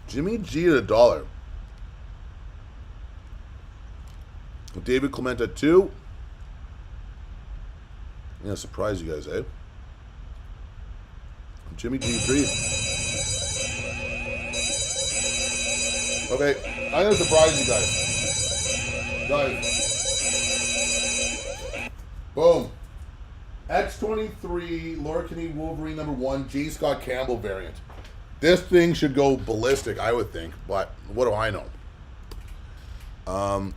Jimmy G at $1. David Clement at $2. I'm gonna surprise you guys, eh? Jimmy G3. Okay, I'm gonna surprise you guys. Boom. X-23 Laura Kinney Wolverine #1 J. Scott Campbell variant. This thing should go ballistic, I would think, but what do I know?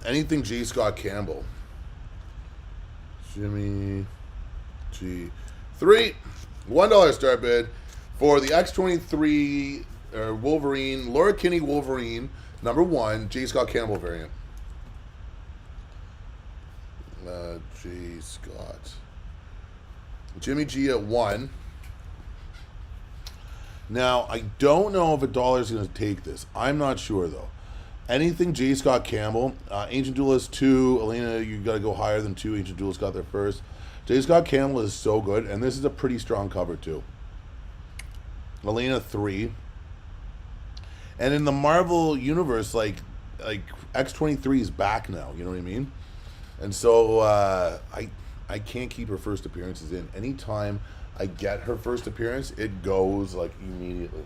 Anything J. Scott Campbell. Jimmy G3. $1 start bid for the X-23 Wolverine, Laura Kinney Wolverine #1 J. Scott Campbell variant. J. Scott. Jimmy G at $1. Now, I don't know if $1 is going to take this. I'm not sure, though. Anything J. Scott Campbell. Ancient Duelist 2. Elena, you got to go higher than 2. Ancient Duelist got there first. J. Scott Campbell is so good, and this is a pretty strong cover, too. Elena 3. And in the Marvel universe, like X-23 is back now, you know what I mean? And so I can't keep her first appearances in. Anytime I get her first appearance, it goes like immediately.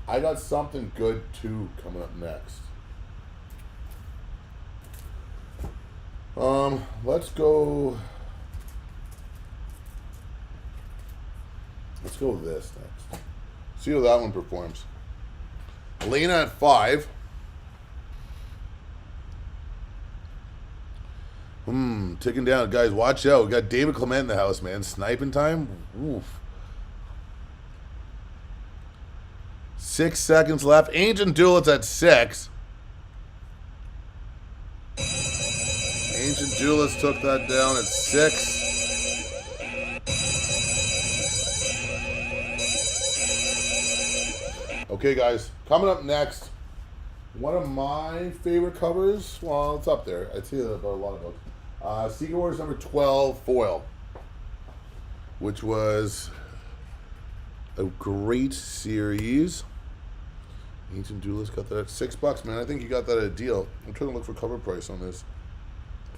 I got something good too coming up next. Let's go with this next. See how that one performs. Elena at 5. Ticking down. Guys, watch out. We got David Clement in the house, man. Sniping time? Oof. 6 seconds left. Ancient Duelist at 6. Ancient Duelist took that down at 6. Okay, guys. Coming up next, one of my favorite covers. Well, it's up there. I'd say that about a lot of books. Secret Wars number 12 foil, which was a great series. Ancient Duelist got that at $6, man. I think you got that at a deal. I'm trying to look for cover price on this.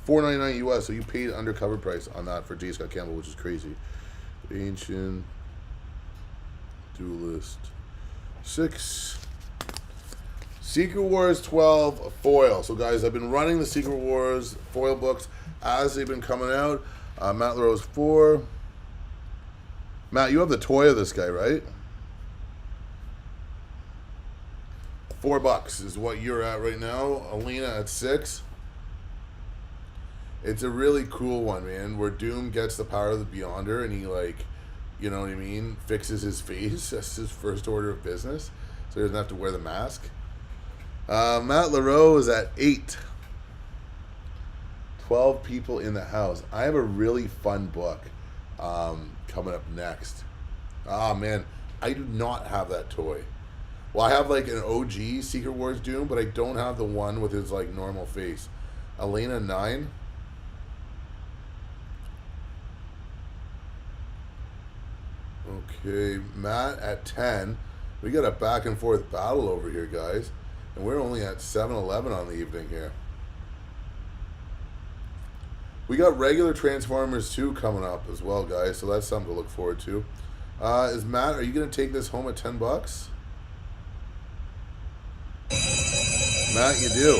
$4.99 US, so you paid under cover price on that for J. Scott Campbell, which is crazy. Ancient Duelist 6. Secret Wars 12 foil. So guys, I've been running the Secret Wars foil books as they've been coming out. Matt LaRose 4. Matt, you have the toy of this guy, right? $4 is what you're at right now. Alina at 6. It's a really cool one, man, where Doom gets the power of the Beyonder and he, like, you know what I mean, fixes his face. That's his first order of business, so he doesn't have to wear the mask. Matt LaRose at 8. 12 people in the house. I have a really fun book coming up next. Man, I do not have that toy. Well, I have like an OG Secret Wars Doom, but I don't have the one with his like normal face. Elena 9. Okay, Matt at 10. We got a back and forth battle over here, guys. And we're only at 7-11 on the evening here. We got regular Transformers 2 coming up as well, guys. So that's something to look forward to. Is Matt, are you going to take this home at $10? Matt, you do.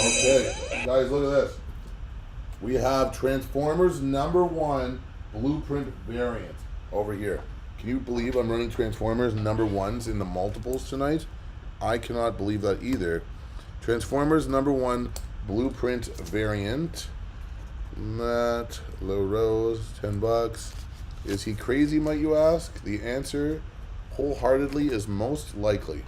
Okay. Guys, look at this. We have Transformers number 1 blueprint variant over here. Can you believe I'm running Transformers number 1s in the multiples tonight? I cannot believe that either. Transformers number 1 blueprint variant. Matt LaRose, $10. Is he crazy, might you ask? The answer, wholeheartedly, is most likely.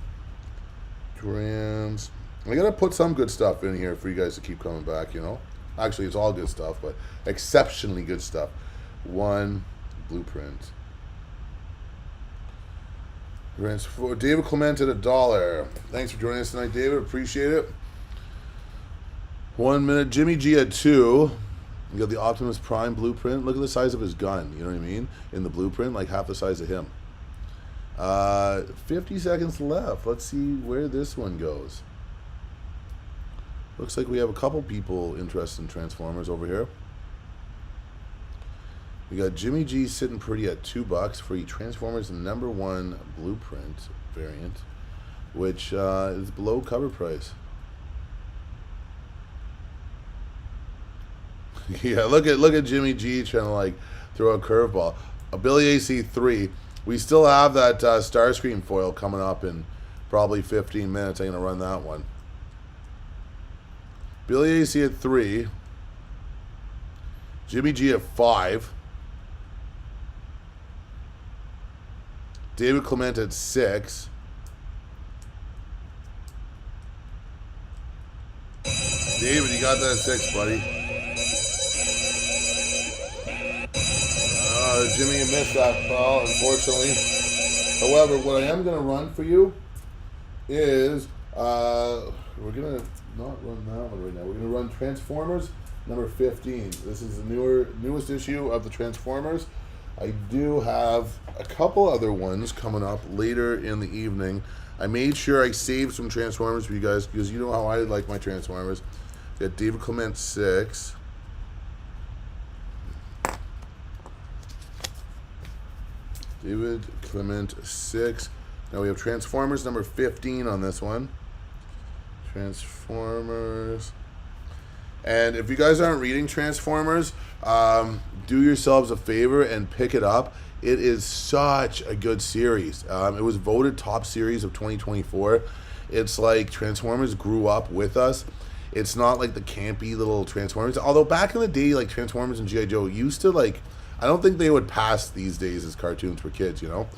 I gotta put some good stuff in here for you guys to keep coming back, you know? Actually, it's all good stuff, but exceptionally good stuff. 1 blueprint. David Clement at $1. Thanks for joining us tonight, David. Appreciate it. 1 minute. Jimmy G at 2. You got the Optimus Prime blueprint. Look at the size of his gun. You know what I mean? In the blueprint, like half the size of him. 50 seconds left. Let's see where this one goes. Looks like we have a couple people interested in Transformers over here. We got Jimmy G sitting pretty at $2 for the Transformers number 1 blueprint variant, which is below cover price. Yeah, look at Jimmy G trying to like throw a curveball. A Billy AC 3. We still have that Starscream foil coming up in probably 15 minutes. I'm gonna run that one. Billy AC at 3. Jimmy G at 5. David Clement at 6. David, you got that at 6, buddy. Jimmy, you missed that call, unfortunately. However, what I am going to run for you is, we're going to not run that one right now. We're going to run Transformers number 15. This is the newest issue of the Transformers. I do have a couple other ones coming up later in the evening. I made sure I saved some Transformers for you guys because you know how I like my Transformers. Got David Clement 6. David Clement 6. Now we have Transformers number 15 on this one. Transformers. And if you guys aren't reading Transformers, do yourselves a favor and pick it up. It is such a good series. It was voted top series of 2024. It's like Transformers grew up with us. It's not like the campy little Transformers. Although back in the day, like Transformers and G.I. Joe used to like, I don't think they would pass these days as cartoons for kids, you know?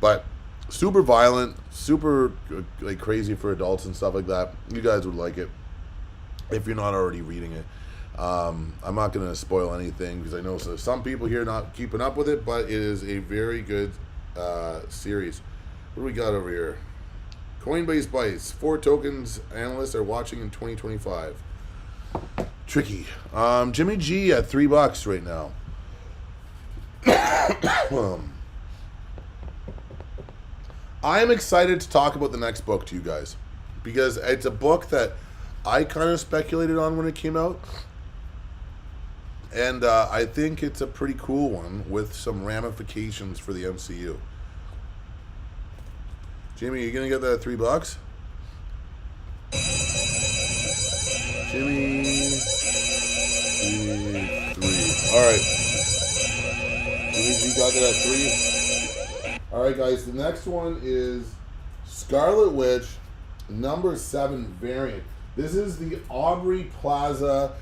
But super violent, super like crazy for adults and stuff like that. You guys would like it if you're not already reading it. I'm not going to spoil anything because I know some people here not keeping up with it, but it is a very good series. What do we got over here? Coinbase Bites. 4 tokens analysts are watching in 2025. Tricky. Jimmy G at $3 right now. I'm excited to talk about the next book to you guys because it's a book that I kind of speculated on when it came out, and I think it's a pretty cool one with some ramifications for the MCU. Jimmy, you gonna get that $3? Jimmy, 3. All right. Jimmy G got that at 3. All right, guys. The next one is Scarlet Witch, number 7 variant. This is the Aubrey Plaza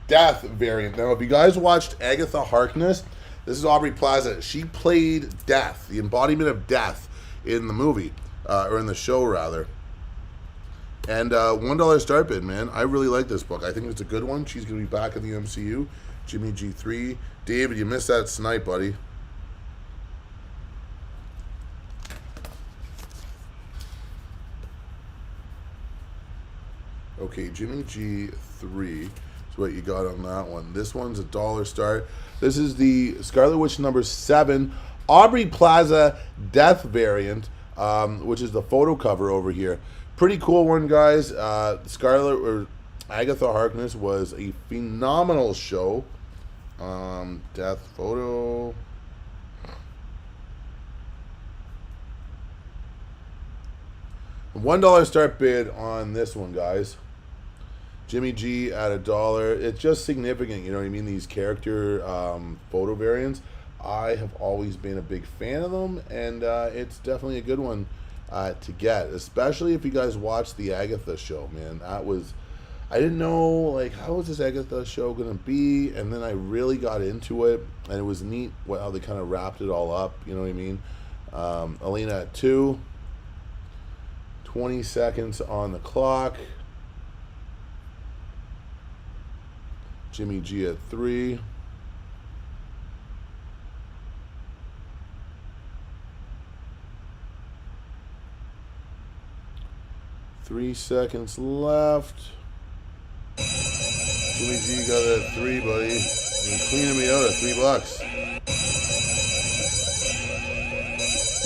Death variant. Now, if you guys watched Agatha Harkness, this is Aubrey Plaza. She played Death, the embodiment of Death, in the movie, or in the show, rather. And $1 start bid, man. I really like this book. I think it's a good one. She's going to be back in the MCU. Jimmy G3. David, you missed that snipe, buddy. Okay, Jimmy G3 is what you got on that one. This one's $1 start. This is the Scarlet Witch number 7 Aubrey Plaza Death variant, which is the photo cover over here. Pretty cool one, guys. Scarlet or Agatha Harkness was a phenomenal show. Death photo. $1 start bid on this one, guys. Jimmy G at $1. It's just significant, you know what I mean? These character photo variants. I have always been a big fan of them, and it's definitely a good one to get, especially if you guys watched the Agatha show, man. That was, I didn't know, like, how was this Agatha show going to be, and then I really got into it, and it was neat how they kind of wrapped it all up, you know what I mean? Elena at 2. 20 seconds on the clock. Jimmy G at 3. Three seconds left. Jimmy G got it at 3, buddy. You're cleaning me out at $3.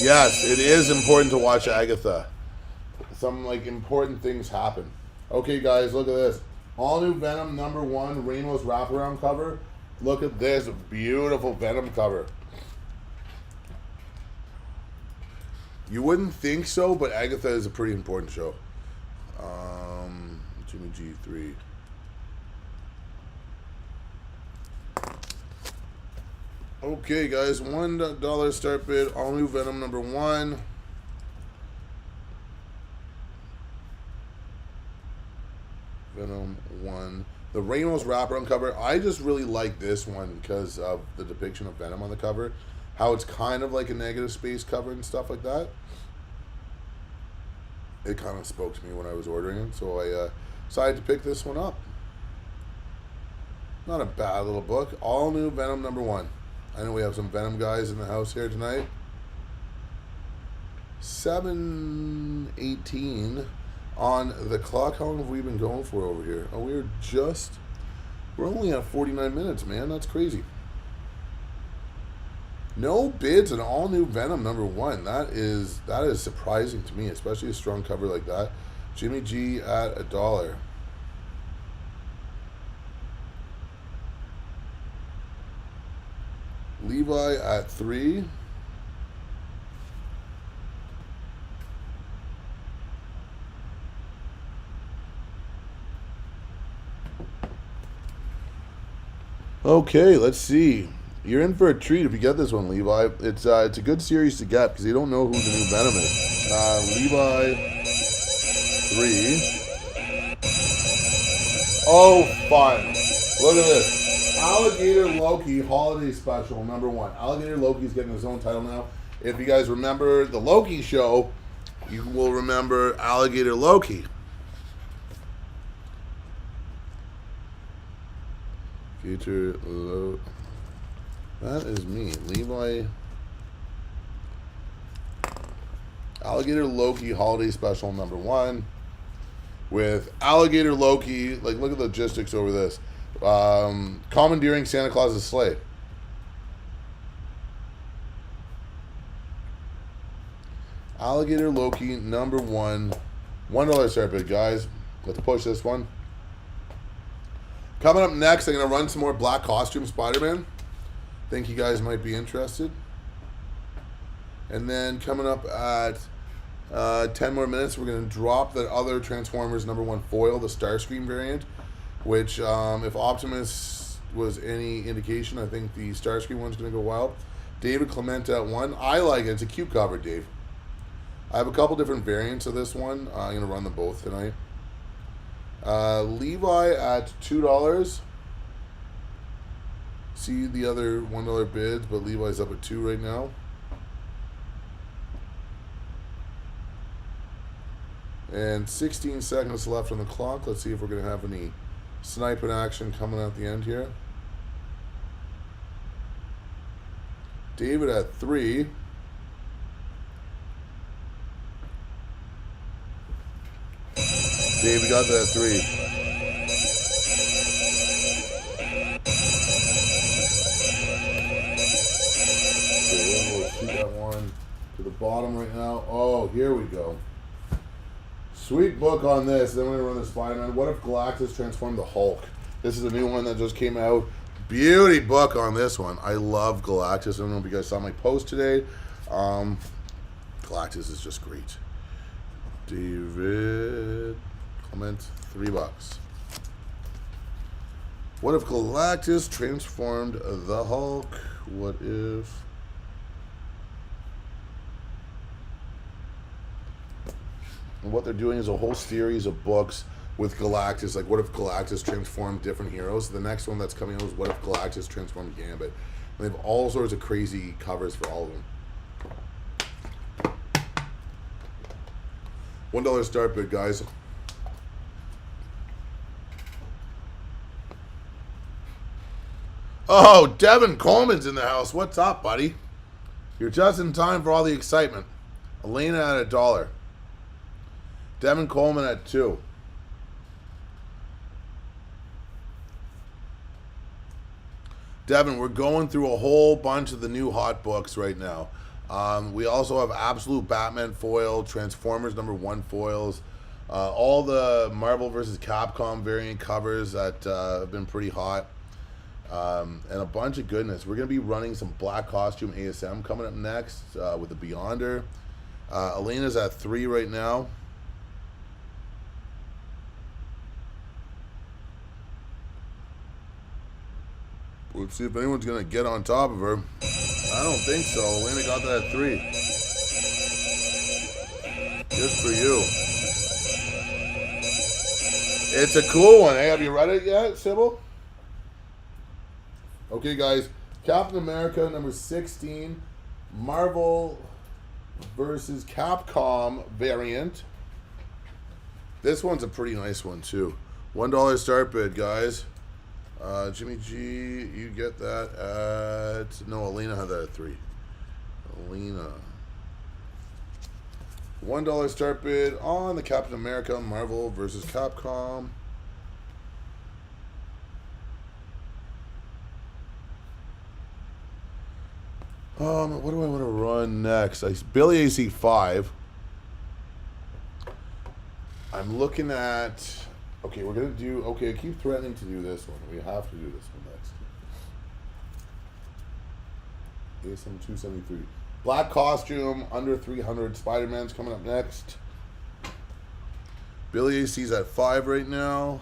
Yes, it is important to watch Agatha. Some like important things happen. Okay, guys, look at this. All new Venom number 1 Ramos wraparound cover. Look at this beautiful Venom cover. You wouldn't think so, but Agatha is a pretty important show. Jimmy G3. Okay, guys, $1 start bid. All new Venom number 1. Venom 1. The Ramos wraparound cover. I just really like this one because of the depiction of Venom on the cover. How it's kind of like a negative space cover and stuff like that. It kind of spoke to me when I was ordering it, so I decided to pick this one up. Not a bad little book. All new Venom number 1. I know we have some Venom guys in the house here tonight. 7:18 on the clock. How long have we been going for over here? Oh, we're only at 49 minutes, man. That's crazy. No bids on all new Venom number 1. That is surprising to me, especially a strong cover like that. Jimmy G at $1. Levi at 3. Okay, let's see. You're in for a treat if you get this one, Levi. It's a good series to get because you don't know who the new Venom is. Levi 3. Oh, fun! Look at this. Alligator Loki Holiday Special #1. Alligator Loki's getting his own title now. If you guys remember the Loki show, you will remember Alligator Loki. Future that is me, Levi. Alligator Loki Holiday Special #1 with Alligator Loki. Like, look at the logistics over this. Commandeering Santa Claus's sleigh. Alligator Loki #1. $1 start bid, guys. Let's push this one. Coming up next, I'm going to run some more black costume Spider-Man. Think you guys might be interested. And then coming up at 10 more minutes, we're going to drop the other Transformers #1 foil, the Starscream variant, which if Optimus was any indication, I think the Starscream one's going to go wild. David Clement at 1. I like it. It's a cute cover, Dave. I have a couple different variants of this one. I'm going to run them both tonight. Levi at $2. See the other $1 bids, but Levi's up at 2 right now. And 16 seconds left on the clock. Let's see if we're going to have any sniping action coming at the end here. David at 3. David got that 3. Okay, we'll shoot that one to the bottom right now. Oh, here we go. Sweet book on this. Then we're going to run the Spider-Man. What if Galactus transformed the Hulk? This is a new one that just came out. Beauty book on this one. I love Galactus. I don't know if you guys saw my post today. Galactus is just great. David Clement, $3. What if Galactus transformed the Hulk? What if... And what they're doing is a whole series of books with Galactus. Like, what if Galactus transformed different heroes? The next one that's coming out is what if Galactus transformed Gambit. And they have all sorts of crazy covers for all of them. $1 start bid, guys. Oh, Devin Coleman's in the house. What's up, buddy? You're just in time for all the excitement. Elena at $1. Devin Coleman at 2. Devin, we're going through a whole bunch of the new hot books right now. We also have Absolute Batman foil, Transformers #1 foils, all the Marvel vs. Capcom variant covers that have been pretty hot, and a bunch of goodness. We're going to be running some black costume ASM coming up next with the Beyonder. Elena's at 3 right now. Let's see if anyone's going to get on top of her. I don't think so. Elena got that at 3. Good for you. It's a cool one. Hey, have you read it yet, Sybil? Okay, guys. Captain America #16. Marvel versus Capcom variant. This one's a pretty nice one, too. $1 start bid, guys. Jimmy G, you get that at... No, Elena had that at 3. Elena. $1 start bid on the Captain America Marvel vs. Capcom. What do I want to run next? Billy AC 5. I'm looking at... Okay, we're going to do... Okay, I keep threatening to do this one. We have to do this one next. ASM 273. Black costume, under 300. Spider-Man's coming up next. Billy AC's at 5 right now.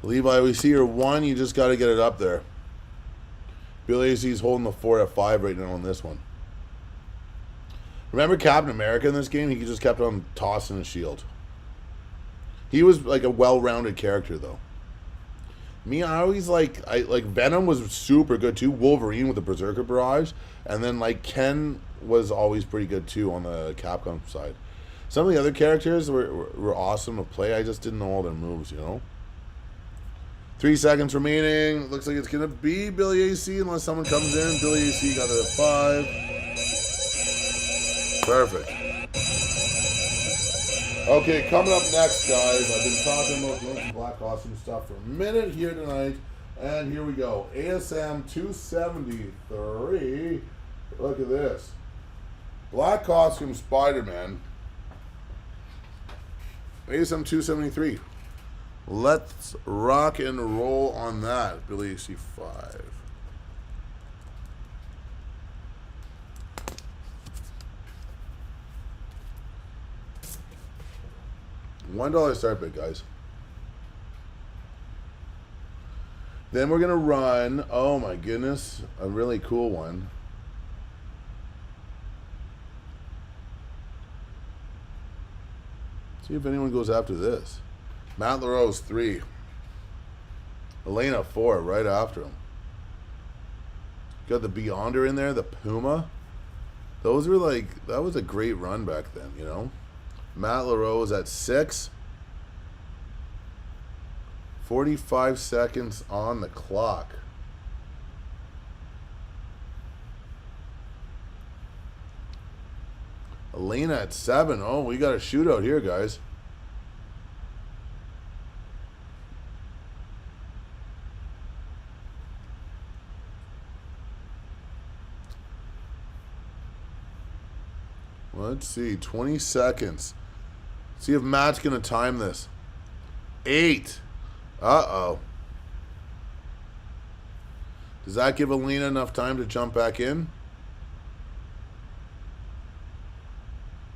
Levi, we see your 1. You just got to get it up there. Billy AC's holding the 4 at 5 right now on this one. Remember Captain America in this game? He just kept on tossing his shield. He was like a well-rounded character, though. Me, I always like Venom was super good too. Wolverine with the Berserker Barrage, and then like Ken was always pretty good too on the Capcom side. Some of the other characters were awesome to play. I just didn't know all their moves, you know. 3 seconds remaining. Looks like it's gonna be Billy AC unless someone comes in. Billy AC got it at 5. Perfect. Okay, coming up next, guys. I've been talking about doing some Black Costume stuff for a minute here tonight, and here we go. ASM 273. Look at this. Black Costume Spider-Man. ASM 273. Let's rock and roll on that. Billy AC 5. $1 start bid, guys. Then we're gonna run, oh my goodness, a really cool one. See if anyone goes after this. Matt LaRose 3. Elena 4 right after him. Got the Beyonder in there, the Puma. Those were like, that was a great run back then, you know. Matt LaRose at 6. 45 seconds on the clock. Elena at 7. Oh, we got a shootout here, guys. Let's see, 20 seconds. See if Matt's going to time this. 8. Uh-oh. Does that give Alina enough time to jump back in?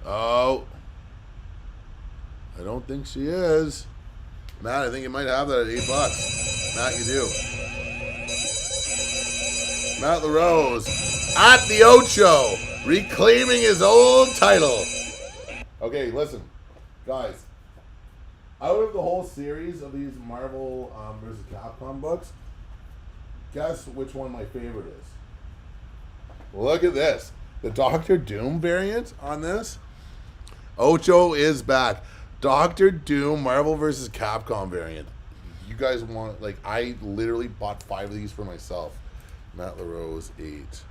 Oh. I don't think she is. Matt, I think you might have that at $8. Matt, you do. Matt LaRose at the Ocho, reclaiming his old title. Okay, listen. Guys, out of the whole series of these Marvel vs. Capcom books, guess which one my favorite is? Look at this. The Doctor Doom variant on this. Ocho is back. Doctor Doom Marvel vs. Capcom variant. You guys want, like, I literally bought 5 of these for myself. Matt LaRose 8.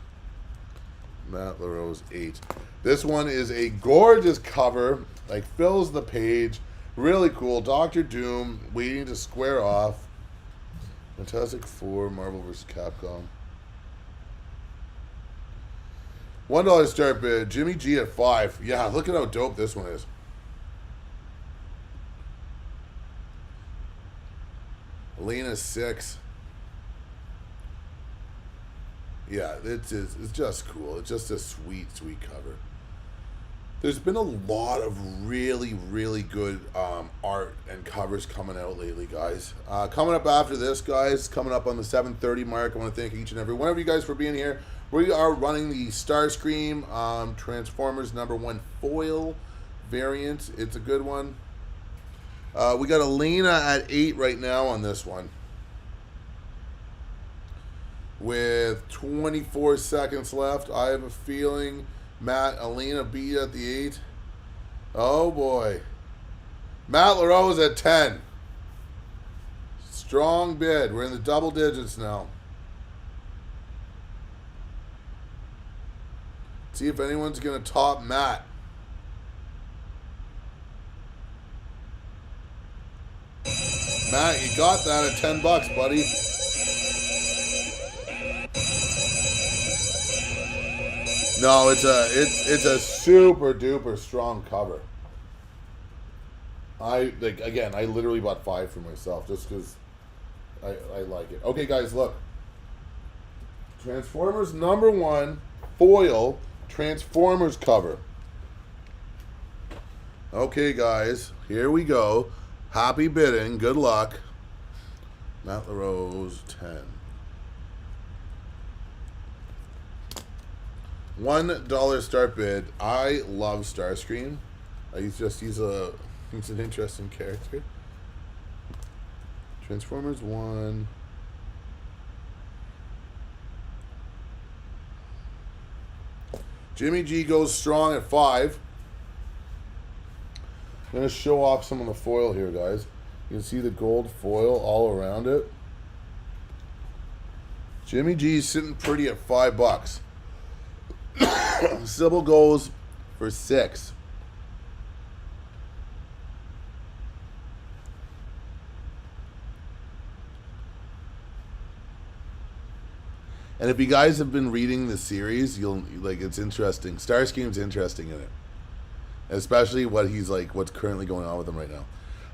Matt LaRose 8. This one is a gorgeous cover. Like, fills the page. Really cool. Doctor Doom waiting to square off. Fantastic Four, Marvel vs. Capcom. $1 start bid. Jimmy G at 5. Yeah, look at how dope this one is. Alina 6. Yeah, it's just cool. It's just a sweet, sweet cover. There's been a lot of really, really good art and covers coming out lately, guys. Coming up after this, guys, coming up on the 7:30 mark, I want to thank each and every one of you guys for being here. We are running the Starscream Transformers #1 foil variant. It's a good one. We got Alina at 8 right now on this one. With 24 seconds left, I have a feeling Matt, Alina beat at the 8. Oh boy. Matt LaRose at 10. Strong bid. We're in the double digits now. See if anyone's going to top Matt. Matt, you got that at $10, buddy. No, it's a super duper strong cover. I literally bought 5 for myself just because I like it. Okay, guys, look. Transformers #1 foil Transformers cover. Okay, guys, here we go. Happy bidding. Good luck. Matt LaRose 10. $1 start bid. I love Starscream. He's an interesting character. Transformers 1. Jimmy G goes strong at 5. I'm going to show off some of the foil here, guys. You can see the gold foil all around it. Jimmy G's sitting pretty at $5. Sybil goes for 6. And if you guys have been reading the series, you'll like it's interesting. Starscream's interesting in it. Especially what's currently going on with him right now.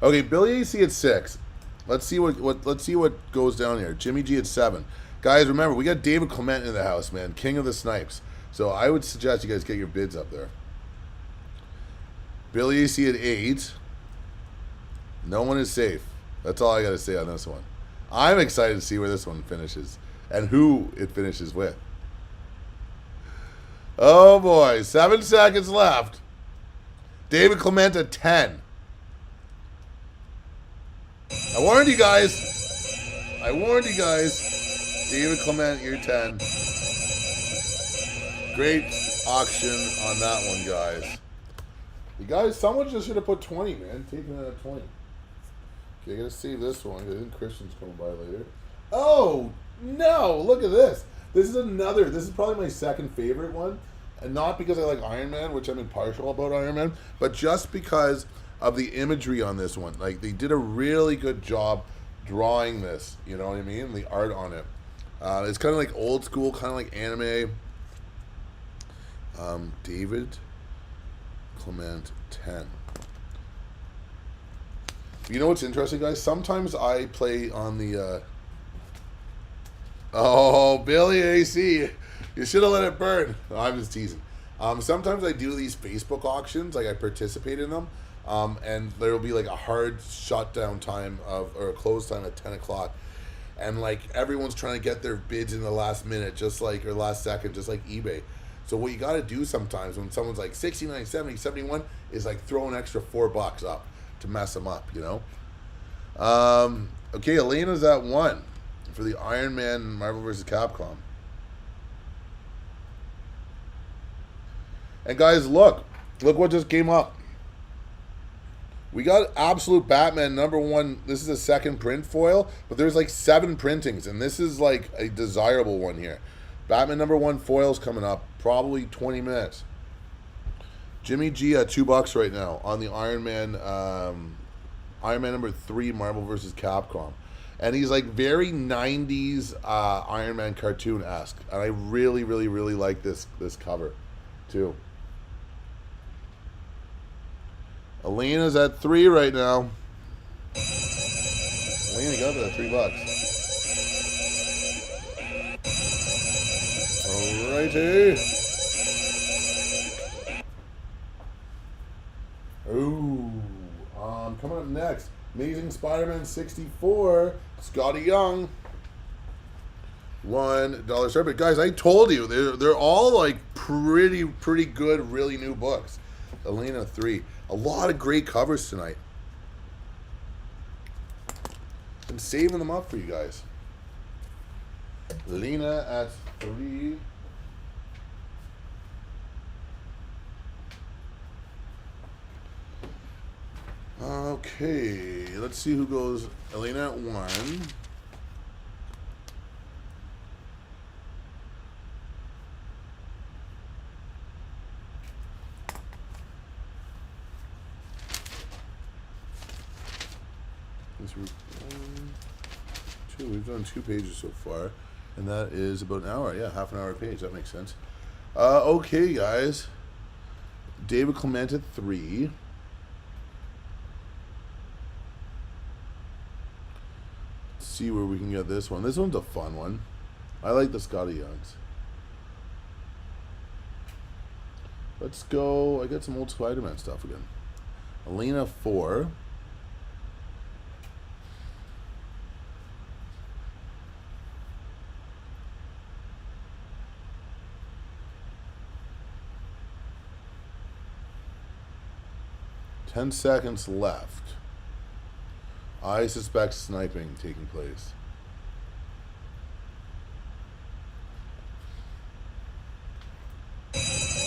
Okay, Billy AC at 6. Let's see what goes down here. Jimmy G at 7. Guys, remember, we got David Clement in the house, man. King of the snipes. So I would suggest you guys get your bids up there. Billy AC at 8. No one is safe. That's all I got to say on this one. I'm excited to see where this one finishes and who it finishes with. Oh boy, 7 seconds left. David Clement at 10. I warned you guys. David Clement, you're 10. Great auction on that one, guys. You guys, someone just should have put 20, man. Taking it at 20. Okay, I gotta save this one. I think Christian's coming by later. Oh, no. Look at this. This is probably my second favorite one. And not because I like Iron Man, which I'm impartial about Iron Man, but just because of the imagery on this one. Like, they did a really good job drawing this, you know what I mean? The art on it. It's kind of like old school, kind of like anime. David Clement 10. You know what's interesting, guys? Sometimes I play on the... Oh, Billy AC. You should have let it burn. No, I'm just teasing. Sometimes I do these Facebook auctions, like I participate in them, and there will be like a hard shutdown time or a close time at 10 o'clock, and like everyone's trying to get their bids in the last minute, or last second, just like eBay. So what you got to do sometimes when someone's like 69, 70, 71 is like throw an extra $4 up to mess them up, you know. Okay, Elena's at 1 for the Iron Man Marvel vs. Capcom. And guys, look what just came up. We got Absolute Batman #1. This is a second print foil, but there's like 7 printings, and this is like a desirable one here. Batman #1 foil's coming up, probably 20 minutes. Jimmy G at $2 right now on the Iron Man #3 Marvel vs. Capcom. And he's like very 90s Iron Man cartoon-esque. And I really, really, really like this cover too. Elena's at 3 right now. Elena got it at $3. Alrighty. Ooh. Coming up next, Amazing Spider-Man 64, Scotty Young. $1 start. But guys, I told you they're all like pretty good, really new books. Elena 3. A lot of great covers tonight. Been saving them up for you guys. Lena at 3. Okay, let's see who goes. Elena at 1. We've done 2 pages so far, and that is about an hour. Yeah, half an hour a page. That makes sense. Okay, guys. David Clement at 3. Let's see where we can get this one. This one's a fun one. I like the Scotty Youngs. Let's go. I got some old Spider-Man stuff again. Elena 4. Ten seconds left. I suspect sniping taking place.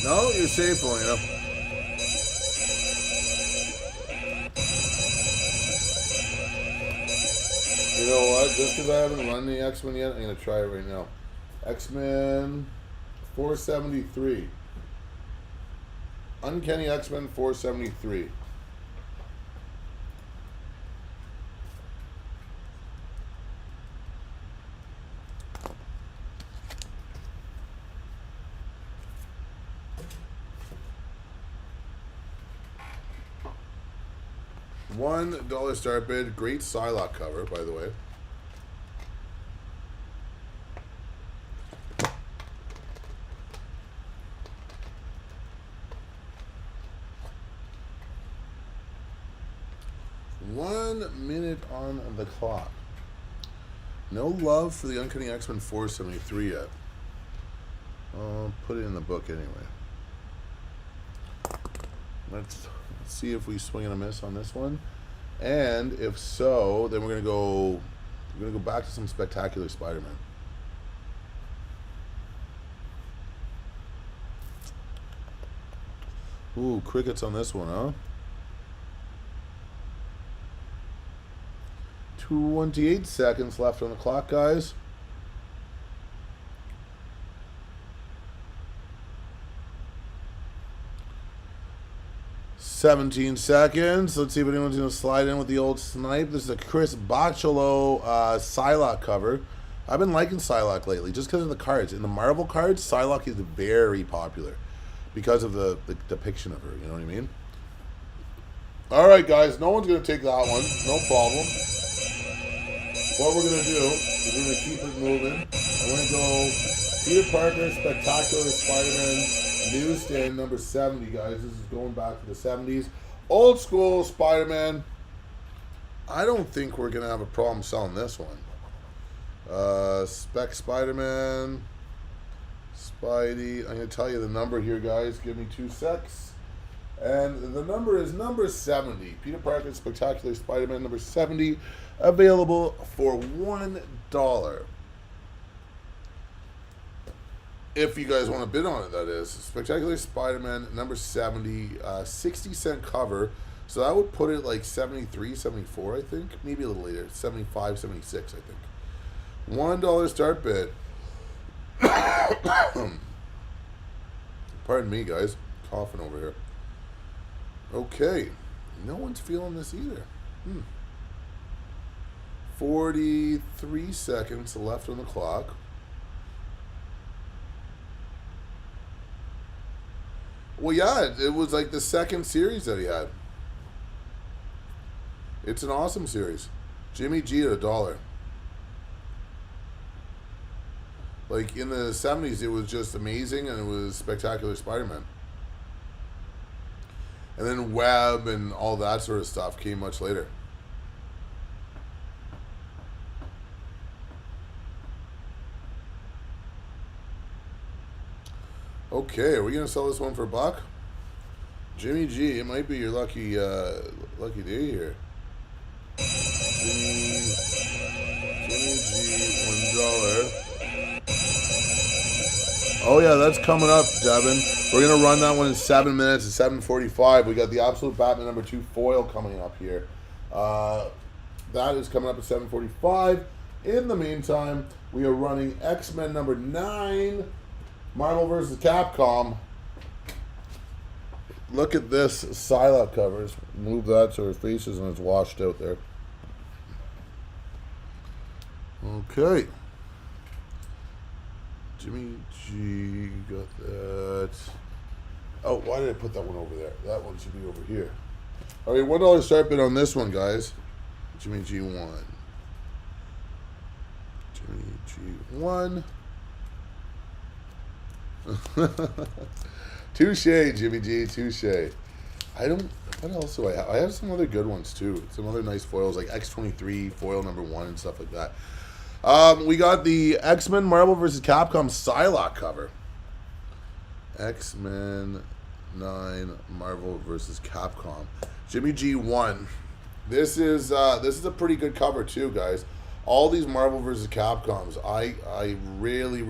No, you're safe, Elena. You know what? Just because I haven't run the X-Men yet, I'm going to try it right now. X-Men 473. Uncanny X-Men 473. $1 start bid. Great Psylocke cover, by the way. One minute on the clock. No love for the Uncanny X-Men 473 yet. I'll put it in the book anyway. Let's see if we swing and a miss on this one. And if so, then we're gonna go back to some Spectacular Spider-Man. Ooh, crickets on this one, huh? 28 seconds left on the clock, guys. $17 seconds. Let's see if anyone's going to slide in with the old snipe. This is a Chris Bachalo Psylocke cover. I've been liking Psylocke lately just because of the cards. In the Marvel cards, Psylocke is very popular because of the depiction of her. You know what I mean? All right, guys. No one's going to take that one. No problem. What we're going to do is we're going to keep it moving. I'm going to go Peter Parker Spectacular Spider-Man Newsstand number 70, guys. This is going back to the 70s. Old school Spider-Man. I don't think we're going to have a problem selling this one. Spec Spider-Man. Spidey. I'm going to tell you the number here, guys. Give me 2 secs. And the number is number 70. Peter Parker Spectacular Spider-Man number 70. Available for $1. If you guys want to bid on it, that is. Spectacular Spider-Man number 70, 60-cent cover. So that would put it like 73, 74, I think. Maybe a little later. 75, 76, I think. $1 start bid. Pardon me, guys. Coughing over here. Okay. No one's feeling this either. 43 seconds left on the clock. Well, yeah, it was like the second series that he had. It's an awesome series. Jimmy G at $1. Like, in the 70s, it was just amazing, and it was Spectacular Spider-Man. And then Web and all that sort of stuff came much later. Okay, are we gonna sell this one for $1? Jimmy G, it might be your lucky day here. Jimmy G, $1. Oh yeah, that's coming up, Devin. We're gonna run that one in 7 minutes at 7:45. We got the Absolute Batman number 2 foil coming up here. That is coming up at 7:45. In the meantime, we are running X-Men number 9. Marvel vs. Capcom. Look at this Psylocke covers. Move that so her face isn't as washed out there. Okay. Jimmy G, got that. Oh, why did I put that one over there? That one should be over here. All right, $1 start bid on this one, guys. Jimmy G1. Jimmy G1. Touche, Jimmy G, touche. I don't, what else do I have? I have some other good ones too. Some other nice foils like X-23, foil #1 and stuff like that. We got the X-Men Marvel vs. Capcom Psylocke cover. X-Men 9 Marvel vs. Capcom. Jimmy G1. This is a pretty good cover too, guys. All these Marvel vs. Capcoms, I really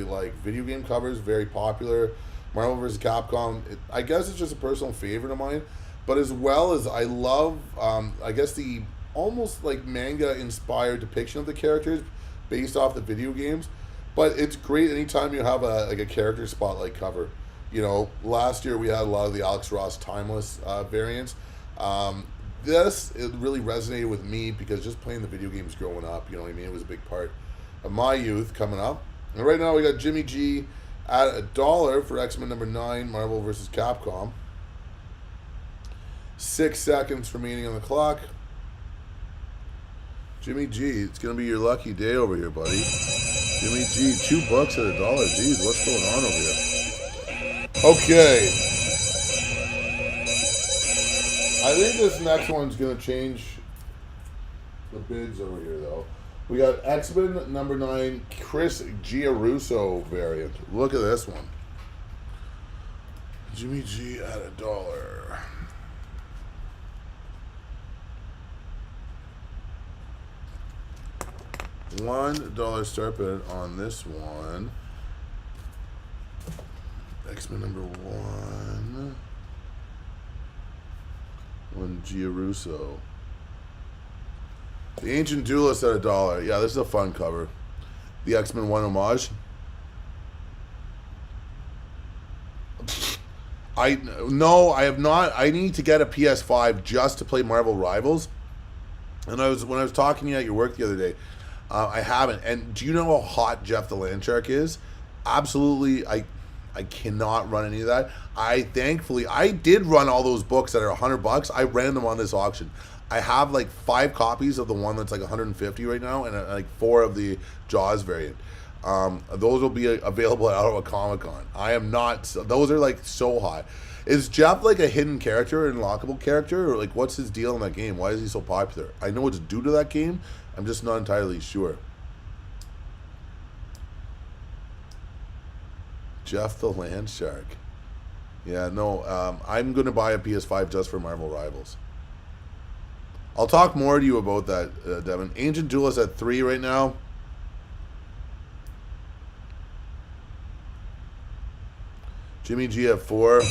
like. Video game covers, very popular. Marvel vs. Capcom, I guess it's just a personal favorite of mine. But as well as I love, I guess the almost like manga-inspired depiction of the characters based off the video games. But it's great anytime you have a character spotlight cover. You know, last year we had a lot of the Alex Ross Timeless variants. It really resonated with me because just playing the video games growing up, you know what I mean? It was a big part of my youth coming up. And right now we got Jimmy G at $1 for X-Men #9 Marvel vs. Capcom. 6 seconds remaining on the clock. Jimmy G, it's going to be your lucky day over here, buddy. Jimmy G, $2 at $1. Jeez, what's going on over here? Okay. I think this next one's going to change the bids over here, though. We got X-Men #9 Chris Giarusso variant. Look at this one. Jimmy G at $1. $1 start bid on this one. X-Men #1. One Giarusso. The Ancient Duelist at $1. Yeah, this is a fun cover. The X-Men 1 homage. No, I have not. I need to get a PS5 just to play Marvel Rivals. And when I was talking to you at your work the other day, I haven't. And do you know how hot Jeff the Landshark is? Absolutely, I cannot run any of that. I did run all those books that are $100. I ran them on this auction. I have like 5 copies of the one that's like 150 right now, and like 4 of the Jaws variant. Those will be available at Ottawa Comic Con. I am not. Those are like so hot. Is Jeff like a hidden character, an unlockable character, or like what's his deal in that game? Why is he so popular? I know it's due to that game. I'm just not entirely sure. Jeff the Landshark. Yeah, no, I'm going to buy a PS5 just for Marvel Rivals. I'll talk more to you about that, Devin. Ancient Duelist at $3 right now. Jimmy G at $4.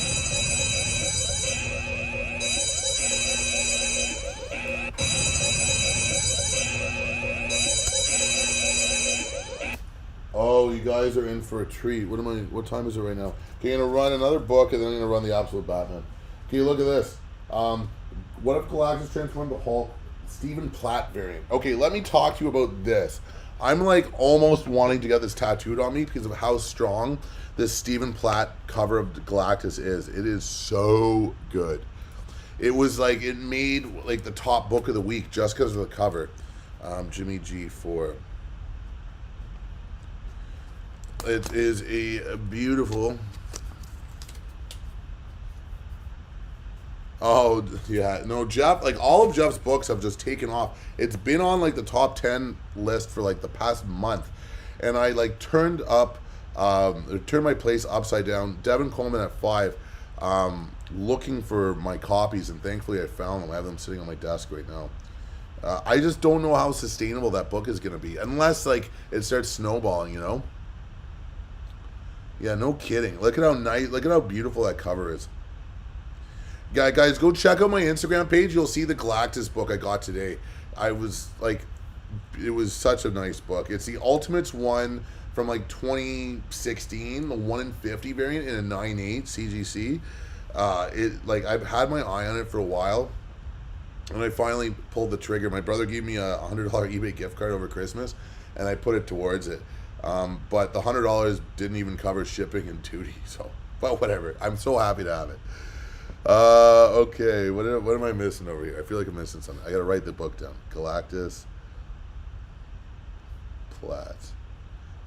Oh, you guys are in for a treat. What time is it right now? Okay, I'm gonna run another book and then I'm gonna run the Absolute Batman. Okay, look at this. What if Galactus transformed to Hulk? Stephen Platt variant. Okay, let me talk to you about this. I'm like almost wanting to get this tattooed on me because of how strong this Stephen Platt cover of Galactus is. It is so good. It was like, it made like the top book of the week just because of the cover. Jimmy G 4. It is a beautiful. Oh, yeah. No, Jeff, like all of Jeff's books have just taken off. It's been on like the top 10 list for like the past month. And I like turned my place upside down. Devin Coleman at 5, looking for my copies, and thankfully I found them. I have them sitting on my desk right now. I just don't know how sustainable that book is going to be unless like it starts snowballing, you know? Yeah, no kidding. Look at how nice, look at how beautiful that cover is. Guys, go check out my Instagram page. You'll see the Galactus book I got today. I was like, it was such a nice book. It's the Ultimates one from like 2016, the 1 in 50 variant in a 9.8 CGC. I've had my eye on it for a while, and I finally pulled the trigger. My brother gave me a $100 eBay gift card over Christmas, and I put it towards it. But the $100 didn't even cover shipping and duty. So, but whatever. I'm so happy to have it. Okay, what am I missing over here? I feel like I'm missing something. I gotta write the book down. Galactus, Platt.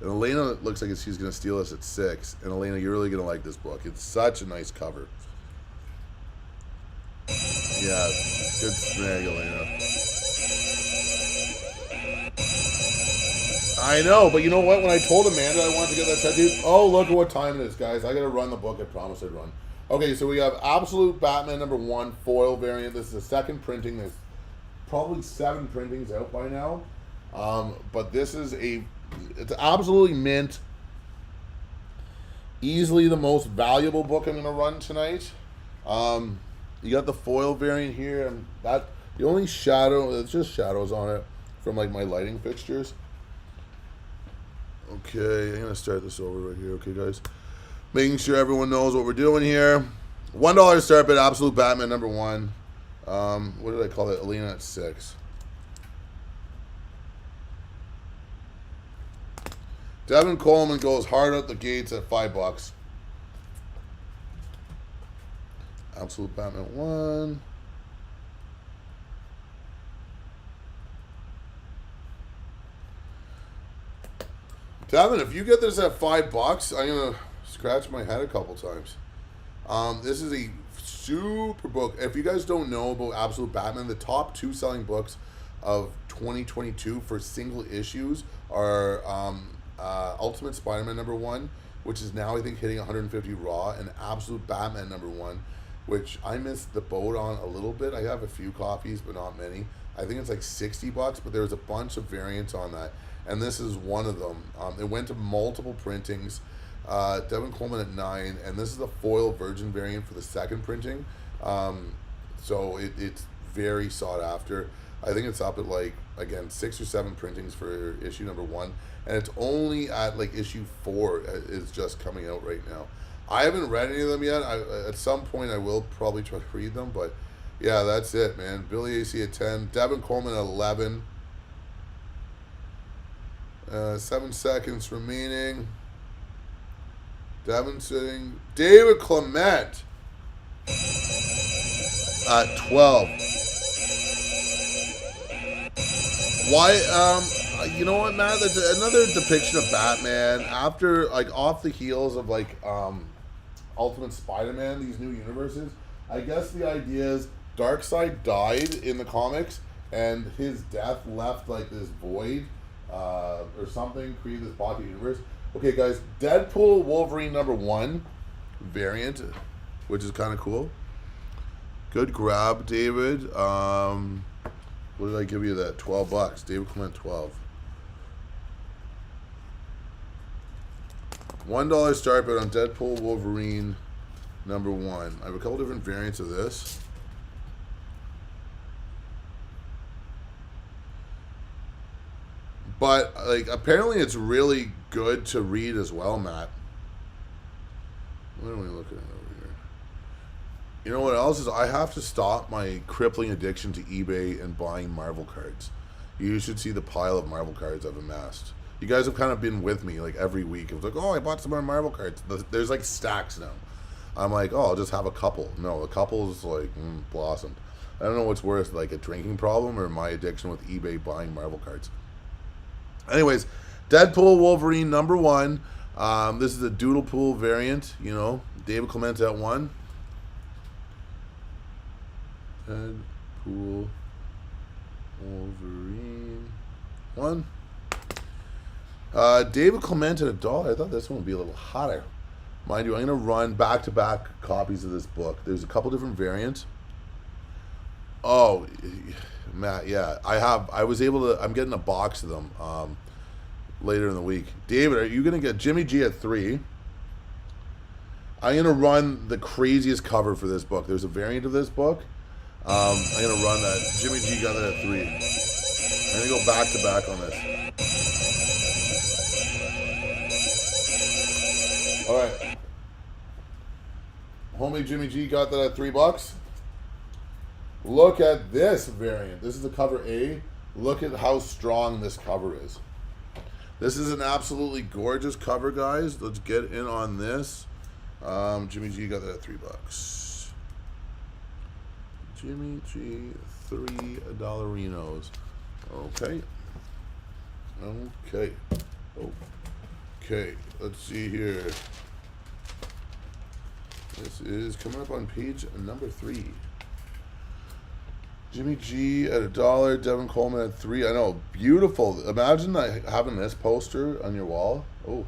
And Elena looks like she's gonna steal us at 6. And Elena, you're really gonna like this book. It's such a nice cover. Yeah, good snag, Elena. I know, but you know what? When I told Amanda I wanted to get that tattoo, oh, look at what time it is, guys. I gotta run the book. I promised I'd run. Okay, so we have Absolute Batman #1 foil variant. This is the second printing. There's probably 7 printings out by now. But this is it's absolutely mint. Easily the most valuable book I'm going to run tonight. You got the foil variant here. And that the only shadow, it's just shadows on it from like my lighting fixtures. Okay, I'm going to start this over right here. Okay, guys. Making sure everyone knows what we're doing here. $1 start bid, Absolute Batman #1. What did I call it? Alina at 6. Devin Coleman goes hard out the gates at $5. Absolute Batman 1. Devin, if you get this at $5, I'm gonna scratch my head a couple times. This is a super book. If you guys don't know about Absolute Batman, the top 2 selling books of 2022 for single issues are Ultimate Spider-Man #1, which is now I think hitting 150 raw, and Absolute Batman #1, which I missed the boat on a little bit. I have a few copies, but not many. I think it's like $60, but there's a bunch of variants on that, and this is one of them. It went to multiple printings. Devin Coleman at 9, and this is the foil virgin variant for the second printing. So it's very sought after. I think it's up at like, again, 6 or 7 printings for issue #1, and it's only at like issue 4 is just coming out right now. I haven't read any of them yet. At some point I will probably try to read them, but yeah, that's it, man. Billy AC at 10, Devin Coleman at 11. 7 seconds remaining. Devin sitting. David Clement at 12. Why? You know what, Matt? That's another depiction of Batman after, like, off the heels of like Ultimate Spider-Man, these new universes. I guess the idea is Darkseid died in the comics, and his death left like this void or something, created this pocket universe. Okay, guys, Deadpool Wolverine #1 variant, which is kind of cool. Good grab, David. What did I give you that? $12. David Clement 12. $1 start bid on Deadpool Wolverine #1. I have a couple different variants of this. But like, apparently it's really good to read as well, Matt. What are we looking at over here? You know what else is? I have to stop my crippling addiction to eBay and buying Marvel cards. You should see the pile of Marvel cards I've amassed. You guys have kind of been with me like every week. It was like, oh, I bought some more Marvel cards. There's like stacks now. I'm like, oh, I'll just have a couple. No, the couple is like blossomed. I don't know what's worse, like a drinking problem or my addiction with eBay buying Marvel cards. Anyways, Deadpool Wolverine #1. This is a Doodle Pool variant, you know. David Clement at 1. Deadpool Wolverine 1. David Clement at $1. I thought this one would be a little hotter. Mind you, I'm going to run back-to-back copies of this book. There's a couple different variants. Oh, Matt, yeah. I'm getting a box of them later in the week. David, are you going to get Jimmy G at 3? I'm going to run the craziest cover for this book. There's a variant of this book. I'm going to run that. Jimmy G got that at 3. I'm going to go back-to-back on this. All right. Homie Jimmy G got that at $3. Look at this variant. This is the cover A. Look at how strong this cover is. This is an absolutely gorgeous cover, guys. Let's get in on this. Jimmy G got that at $3. Jimmy G, $3. Okay. Okay. Okay. Let's see here. This is coming up on page number 3. Jimmy G at $1. Devin Coleman at $3. I know, beautiful. Imagine having this poster on your wall. Oh.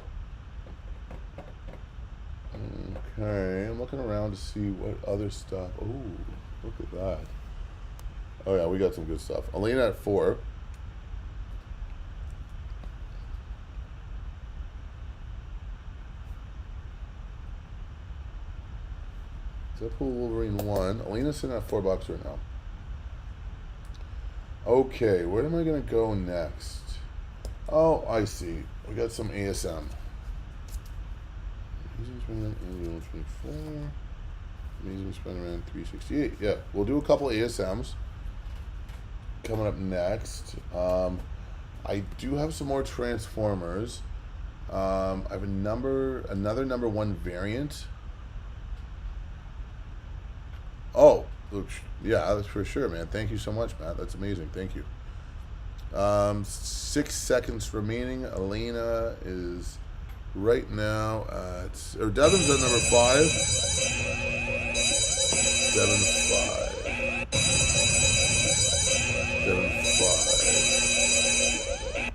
Okay, I'm looking around to see what other stuff. Oh, look at that. Oh yeah, we got some good stuff. Elena at $4. Deadpool Wolverine 1. Elena's sitting at $4 right now. Okay, where am I going to go next? Oh, I see. We got some ASM. Amazing Spider-Man 24. Amazing Spider-Man 368. Yeah, we'll do a couple ASMs coming up next. I do have some more Transformers. I have another number 1 variant. Oh, yeah, that's for sure, man. Thank you so much, Matt. That's amazing. Thank you. 6 seconds remaining. Elena is right now at... Or Devin's at number 5. Devin 5. Devin 5.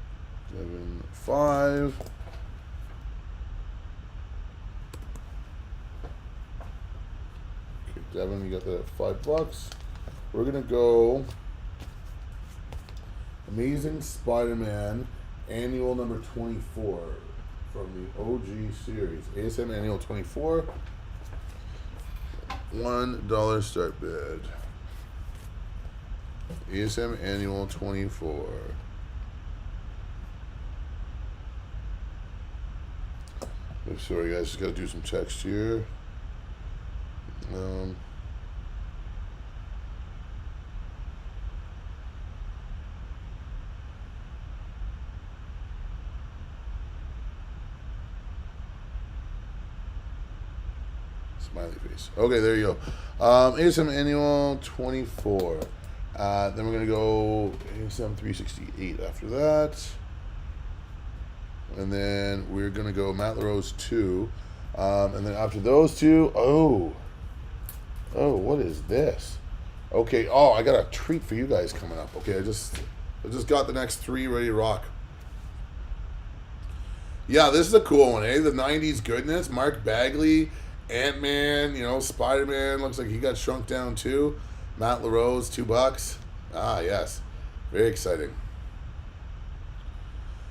Devin 5. Devin, you got that at $5. We're gonna go Amazing Spider-Man Annual number 24 from the OG series. ASM Annual 24. $1 start bid. ASM Annual 24. I'm sorry, guys. Just gotta do some text here. Smiley face. Okay, there you go. ASM Annual 24. Then we're gonna go ASM 368 after that. And then we're gonna go Matt LaRose 2. And then after those two, oh, what is this? Okay, oh, I got a treat for you guys coming up. Okay, I just got the next 3 ready to rock. Yeah, this is a cool one, eh? The 90s goodness. Mark Bagley, Ant-Man, you know, Spider-Man. Looks like he got shrunk down too. Matt LaRose, $2. Ah, yes. Very exciting.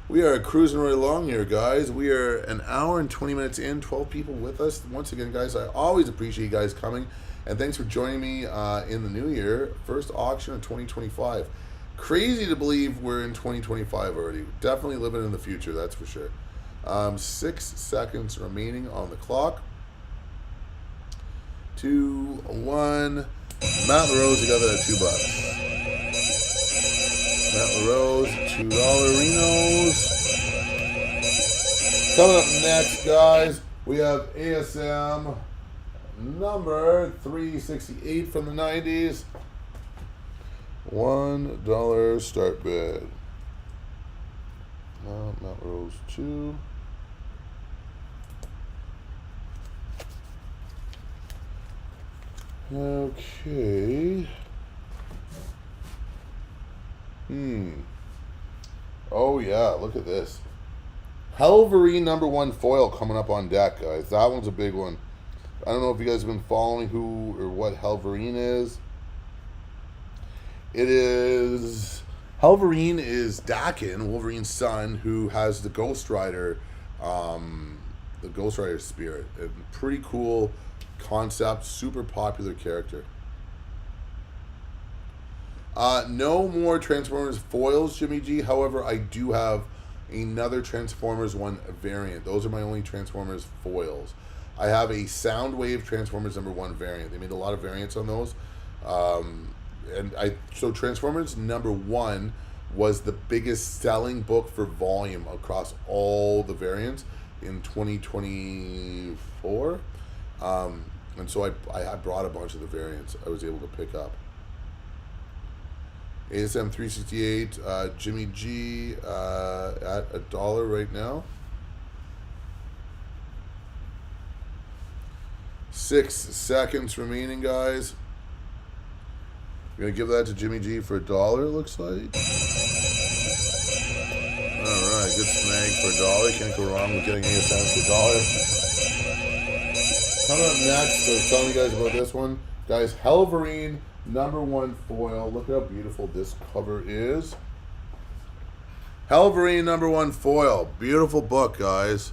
We are cruising right along here, guys. We are an hour and 20 minutes in, 12 people with us. Once again, guys, I always appreciate you guys coming. And thanks for joining me in the new year. First auction of 2025. Crazy to believe we're in 2025 already. Definitely living in the future, that's for sure. 6 seconds remaining on the clock. 2, 1. Matt LaRose, you got that at $2. Matt LaRose, $2 Renos. Coming up next, guys, we have ASM number 368 from the 90s. $1 start bid. Matt LaRose 2. Okay. Oh yeah, look at this. Helverine number 1 foil coming up on deck, guys. That one's a big one. I don't know if you guys have been following who or what Helverine is. Helverine is Dakin, Wolverine's son, who has the Ghost Rider spirit. A pretty cool concept, super popular character. No more Transformers foils, Jimmy G. However, I do have another Transformers 1 variant. Those are my only Transformers foils. I have a Soundwave Transformers number 1 variant. They made a lot of variants on those. So Transformers number 1 was the biggest selling book for volume across all the variants in 2024. And so I brought a bunch of the variants I was able to pick up. ASM 368, Jimmy G at $1 right now. 6 seconds remaining, guys. We're gonna give that to Jimmy G for $1, it looks like. Alright, good snag for $1. Can't go wrong with getting ASMs for $1. Coming up next, I was telling you guys about this one. Guys, Helverine #1 foil. Look at how beautiful this cover is. Helverine #1 foil. Beautiful book, guys.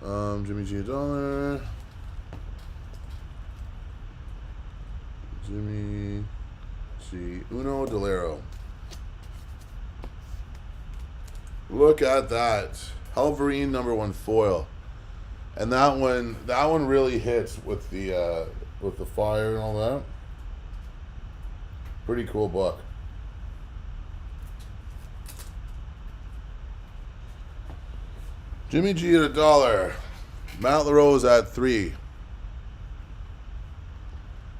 Jimmy G $1. Jimmy G Uno Delero. Look at that. Helverine #1 foil. And that one really hits with the fire and all that. Pretty cool book. Jimmy G at $1. Matt LaRose at $3.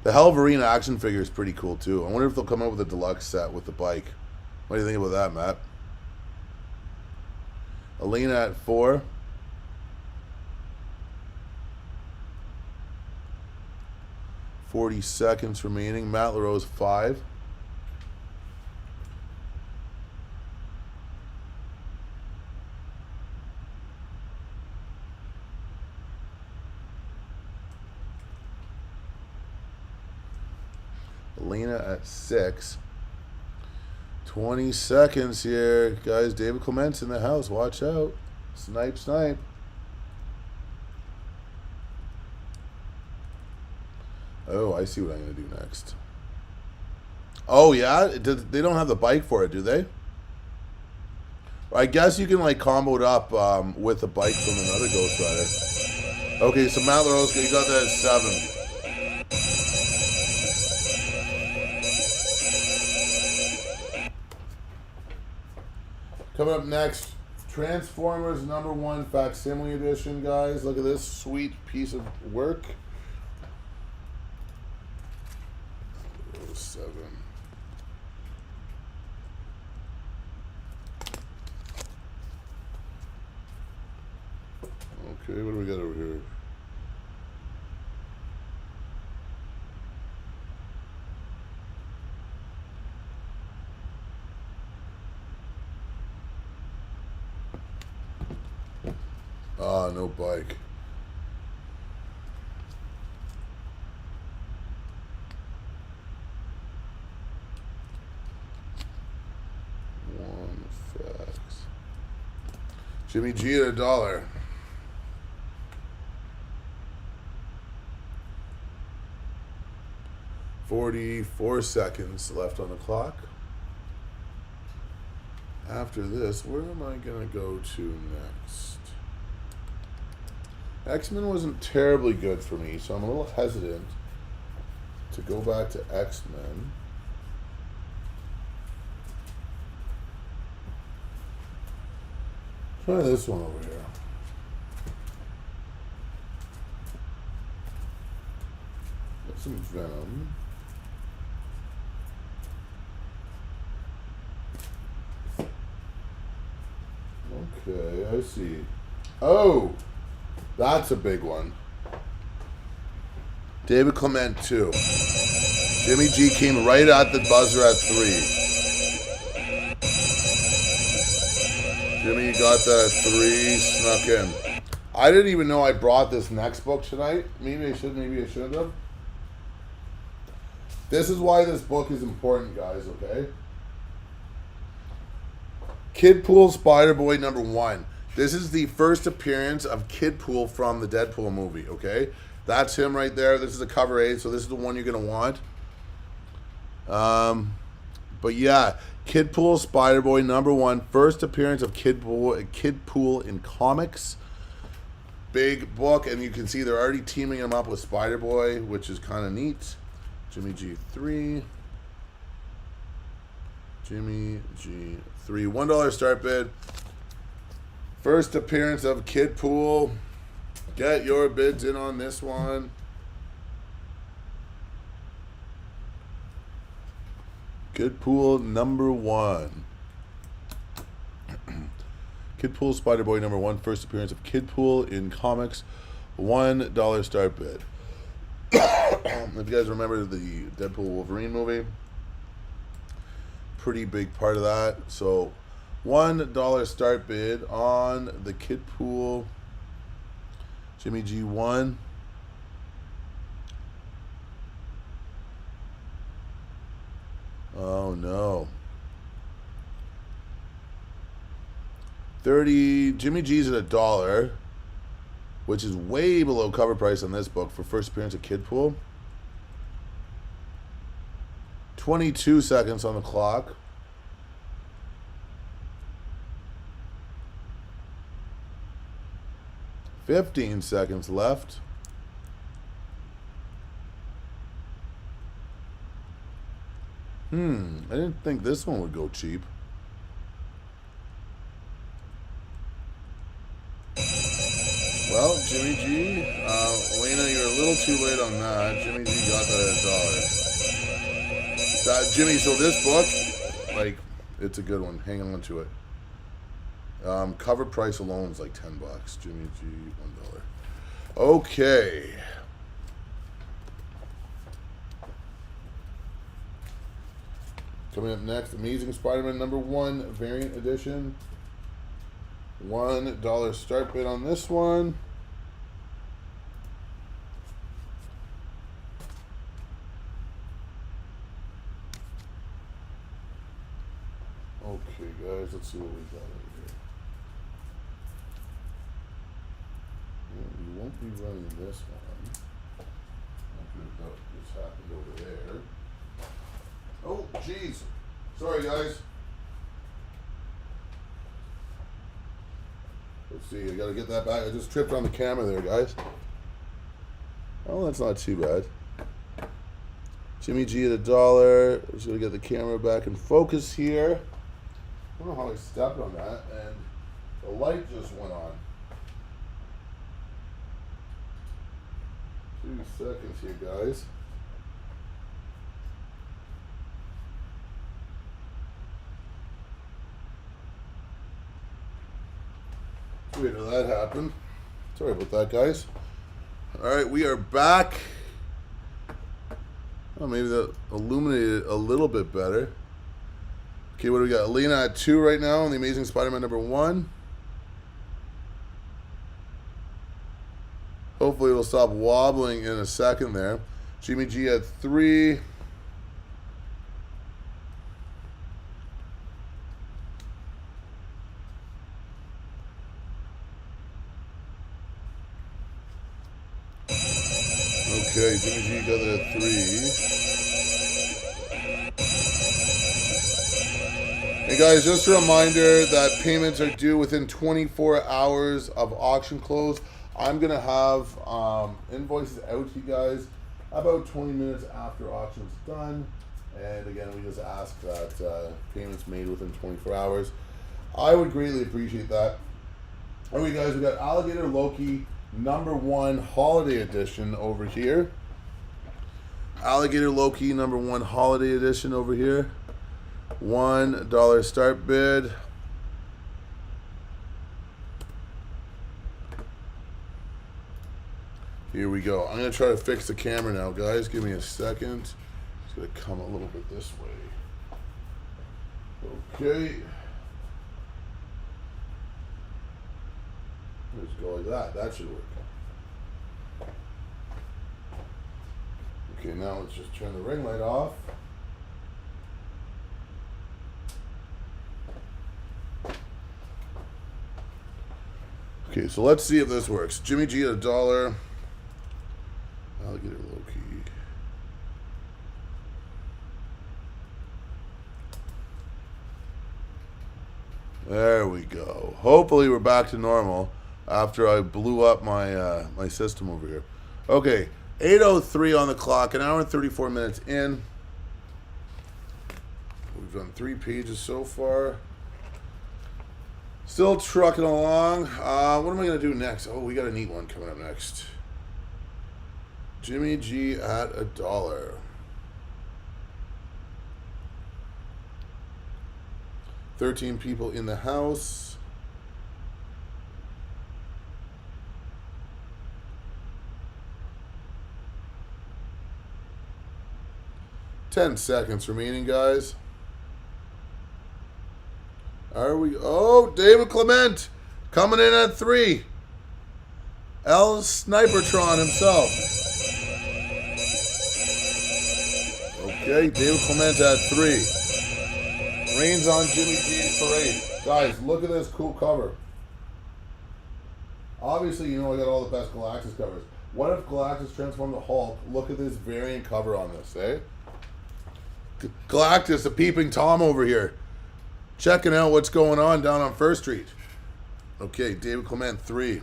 The Helverine action figure is pretty cool too. I wonder if they'll come out with a deluxe set with the bike. What do you think about that, Matt? Elena at $4. $40 seconds remaining. Matt LaRose $5. Elena at $6. 20 seconds here. Guys, David Clements in the house. Watch out. Snipe, snipe. Oh, I see what I'm going to do next. Oh, yeah? They don't have the bike for it, do they? I guess you can, like, combo it up with a bike from another Ghost Rider. Okay, so Matt LaRose, you got that at 7. Coming up next, Transformers #1 Facsimile Edition, guys. Look at this sweet piece of work. 7. Okay, what do we got over here? Ah, no bike. One fax. Jimmy G at $1. $44 seconds left on the clock. After this, where am I going to go to next? X-Men wasn't terribly good for me, so I'm a little hesitant to go back to X-Men. Try this one over here. Got some Venom. Okay, I see. Oh! That's a big one. David Clement 2. Jimmy G came right at the buzzer at 3. Jimmy got that at 3, snuck in. I didn't even know I brought this next book tonight. Maybe I shouldn't have. This is why this book is important, guys, okay? Kidpool Spider-Boy #1. This is the first appearance of Kidpool from the Deadpool movie, okay? That's him right there. This is a cover A, so this is the one you're going to want. But yeah, Kidpool Spider-Boy #1. First appearance of Kidpool in comics. Big book, and you can see they're already teaming him up with Spider-Boy, which is kind of neat. Jimmy G 3. Jimmy G. 3. $1 start bid. First appearance of Kid Pool. Get your bids in on this one. Kid Pool number 1. Kid Pool Spider Boy number 1. First appearance of Kid Pool in comics. $1 start bid. If you guys remember the Deadpool Wolverine movie, pretty big part of that. So $1 start bid on the Kid Pool Jimmy G1. Oh no. 30 Jimmy G's at $1, which is way below cover price on this book for first appearance of Kid Pool. 22 seconds on the clock. $15 seconds left. I didn't think this one would go cheap. Well, Jimmy G, Lena, you're a little too late on that. Jimmy G got that at $1. Jimmy, so this book, like, it's a good one. Hang on to it. Cover price alone is like $10. Jimmy G, $1. Okay. Coming up next, Amazing Spider-Man number 1, variant edition. $1 start bid on this one. Okay, guys, let's see what we got over here. We won't be running this one. This happened over there. Oh, jeez. Sorry, guys. Let's see. I gotta get that back. I just tripped on the camera there, guys. Oh, that's not too bad. Jimmy G at $1. Just gonna get the camera back in focus here. I don't know how I stepped on that, and the light just went on. 2 seconds here, guys. Wait till that happened. Sorry about that, guys. Alright, we are back. Oh, maybe that illuminated a little bit better. Okay, what do we got? Alina at 2 right now on the Amazing Spider-Man number 1. Hopefully it'll stop wobbling in a second there. Jimmy G at 3. Okay, Jimmy G got it at 3. Hey guys, just a reminder that payments are due within 24 hours of auction close. I'm going to have invoices out to you guys about 20 minutes after auction's done. And again, we just ask that payments made within 24 hours. I would greatly appreciate that. Alright guys, we got Alligator Loki number 1 holiday edition over here. Alligator Loki number 1 holiday edition over here. $1 start bid. Here we go. I'm going to try to fix the camera now, guys. Give me a second. It's going to come a little bit this way. Okay. Let's go like that. That should work. Okay, now let's just turn the ring light off. Okay, so let's see if this works. Jimmy G at $1. Alligator Loki. There we go. Hopefully we're back to normal after I blew up my my system over here. Okay, 8:03 on the clock, an hour and 34 minutes in. We've We've done 3 pages so far. Still trucking along. What am I going to do next? Oh, we got a neat one coming up next. Jimmy G at $1. 13 people in the house. $10 seconds remaining, guys. Are we? Oh, David Clement coming in at 3. El Snipertron himself. Okay, David Clement at 3. Rains on Jimmy G's parade. Guys, look at this cool cover. Obviously, you know I got all the best Galactus covers. What if Galactus transformed the Hulk? Look at this variant cover on this, eh? Galactus, the peeping Tom over here. Checking out what's going on down on First Street. Okay, David Clement 3.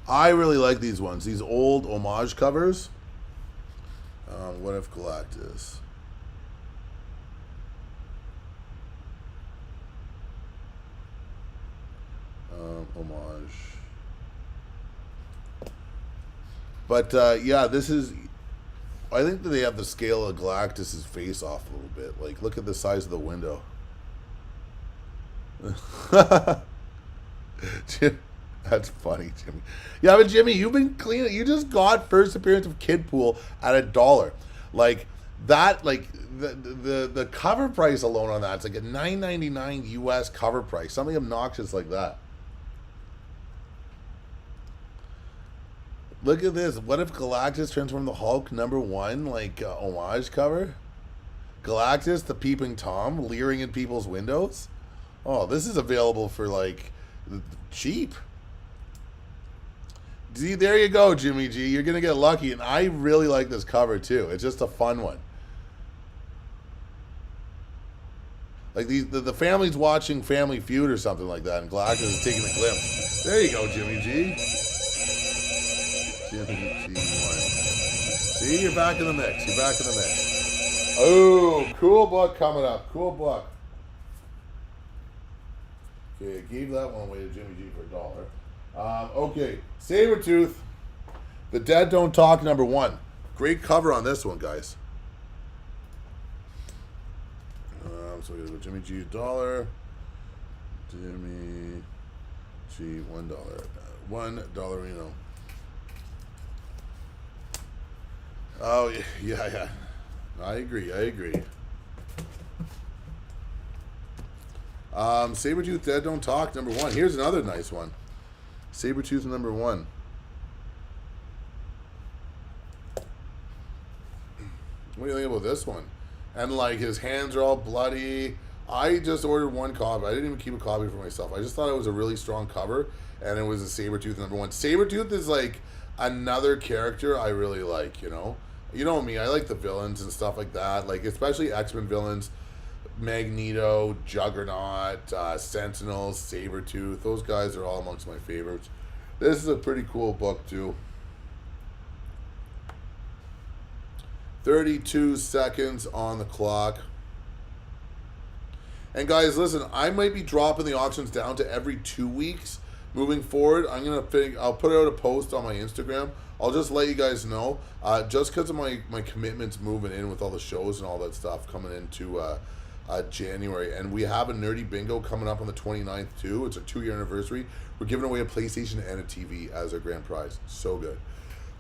I really like these ones. These old homage covers. What if Galactus? Homage. But yeah, this is. I think that they have the scale of Galactus's face off a little bit. Like, look at the size of the window. That's funny, Jimmy. Yeah, but Jimmy, you've been clean. You just got first appearance of Kidpool at $1. Like that, like the cover price alone on that, it's like a $9.99 US cover price. Something obnoxious like that. Look at this. What if Galactus transformed the Hulk #1, like homage cover? Galactus, the peeping Tom, leering in people's windows. Oh, this is available for like cheap. See, there you go, Jimmy G. You're gonna get lucky, and I really like this cover too. It's just a fun one. Like the family's watching Family Feud or something like that, and Galactus is taking a glimpse. There you go, Jimmy G. Jimmy G1. See, you're back in the mix. You're back in the mix. Oh, cool book coming up. Cool book. Okay, I gave that one away to Jimmy G for $1. Okay, Sabretooth, The Dead Don't Talk #1. Great cover on this one, guys. So we're going to go Jimmy G $1. Jimmy G $1. $1. Oh, yeah. I agree. Sabretooth Dead Don't Talk #1. Here's another nice one. Sabretooth #1. What do you think about this one? And like his hands are all bloody. I just ordered one copy. I didn't even keep a copy for myself. I just thought it was a really strong cover, and it was a Sabretooth #1. Sabretooth is like another character I really like, you know? You know me, I like the villains and stuff like that. Like, especially X-Men villains. Magneto, Juggernaut, Sentinels, Sabretooth. Those guys are all amongst my favorites. This is a pretty cool book, too. 32 seconds on the clock. And guys, listen, I might be dropping the auctions down to every 2 weeks moving forward. I'll put out a post on my Instagram. I'll just let you guys know, just because of my commitments moving in with all the shows and all that stuff coming into January. And we have a Nerdy Bingo coming up on the 29th too. It's a 2-year anniversary. We're giving away a PlayStation and a TV as our grand prize. So good.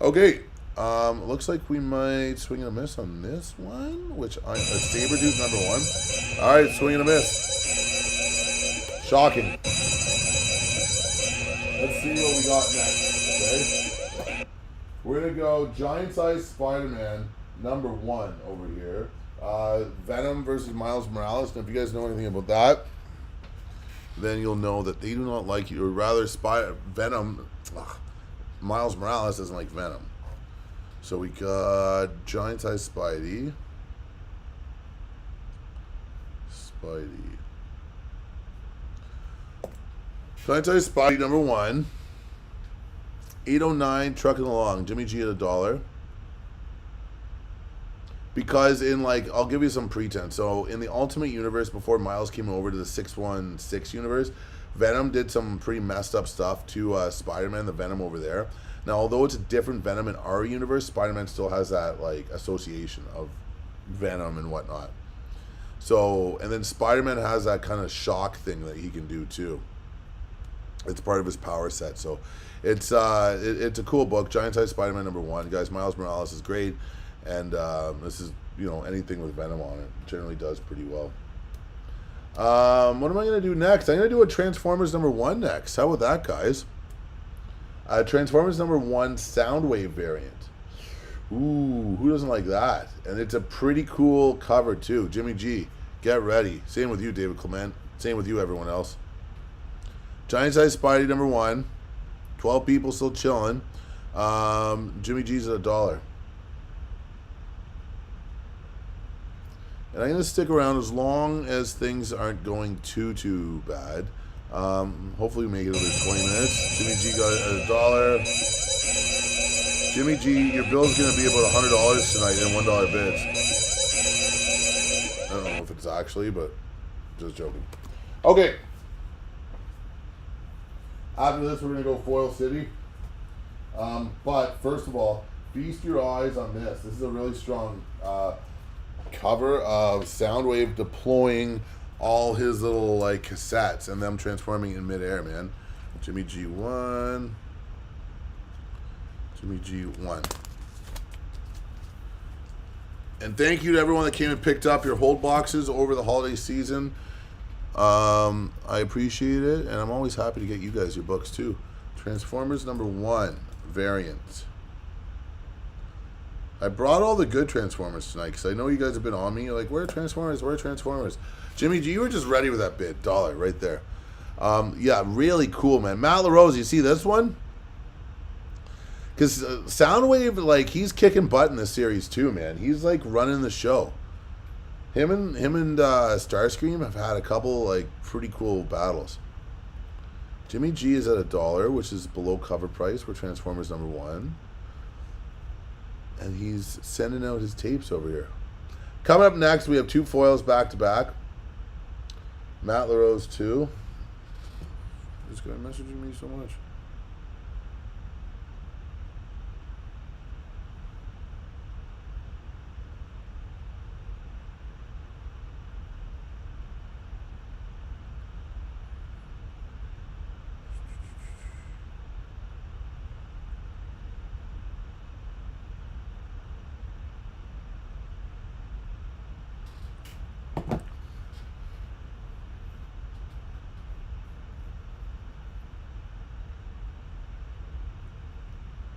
Okay. Looks like we might swing and a miss on this one, which Sabretooth #1. All right, swing and a miss. Shocking. Let's see what we got next, okay? We're going to go Giant-Size Spider-Man #1 over here. Venom versus Miles Morales. And if you guys know anything about that, then you'll know that they do not like you, or rather Venom, Miles Morales doesn't like Venom. So we got Giant-Size Spidey. Giant Size Spidey number 1. 809 trucking along. Jimmy G at $1. Because in like, I'll give you some pretense. So in the Ultimate Universe, before Miles came over to the 616 universe, Venom did some pretty messed up stuff to Spider-Man, the Venom over there. Now, although it's a different Venom in our universe, Spider-Man still has that like association of Venom and whatnot. So, and then Spider-Man has that kind of shock thing that he can do too. It's part of his power set. So it's a cool book. Giant Size Spider-Man number 1. Guys, Miles Morales is great. And this is, you know, anything with Venom on it generally does pretty well. What am I going to do next? I'm going to do a Transformers number 1 next. How about that, guys? Transformers number 1 Soundwave variant. Ooh, who doesn't like that? And it's a pretty cool cover, too. Jimmy G, get ready. Same with you, David Clement. Same with you, everyone else. Giant Size Spidey number 1. 12 people still chilling. Jimmy G's at $1. And I'm going to stick around as long as things aren't going too bad. Hopefully we make it over 20 minutes. Jimmy G got it at $1. Jimmy G, your bill's going to be about $100 tonight in $1 bids. I don't know if it's actually, but just joking. Okay. After this, we're going to go Foil City. But first of all, feast your eyes on this. This is a really strong cover of Soundwave deploying all his little like cassettes and them transforming in midair, man. Jimmy G1. Jimmy G1. And thank you to everyone that came and picked up your hold boxes over the holiday season. I appreciate it, and I'm always happy to get you guys your books too. Transformers number 1 variant. I brought all the good Transformers tonight because I know you guys have been on me. You're like, where are Transformers? Where are Transformers? Jimmy G, you were just ready with that bid. $1 right there. Yeah, really cool, man. Matt LaRose, you see this one? Because Soundwave, like, he's kicking butt in this series too, man. He's like running the show. Him and Starscream have had a couple like pretty cool battles. Jimmy G is at $1, which is below cover price for Transformers number 1. And he's sending out his tapes over here. Coming up next, we have 2 foils back to back. Matt LaRose 2. This guy messaging me so much.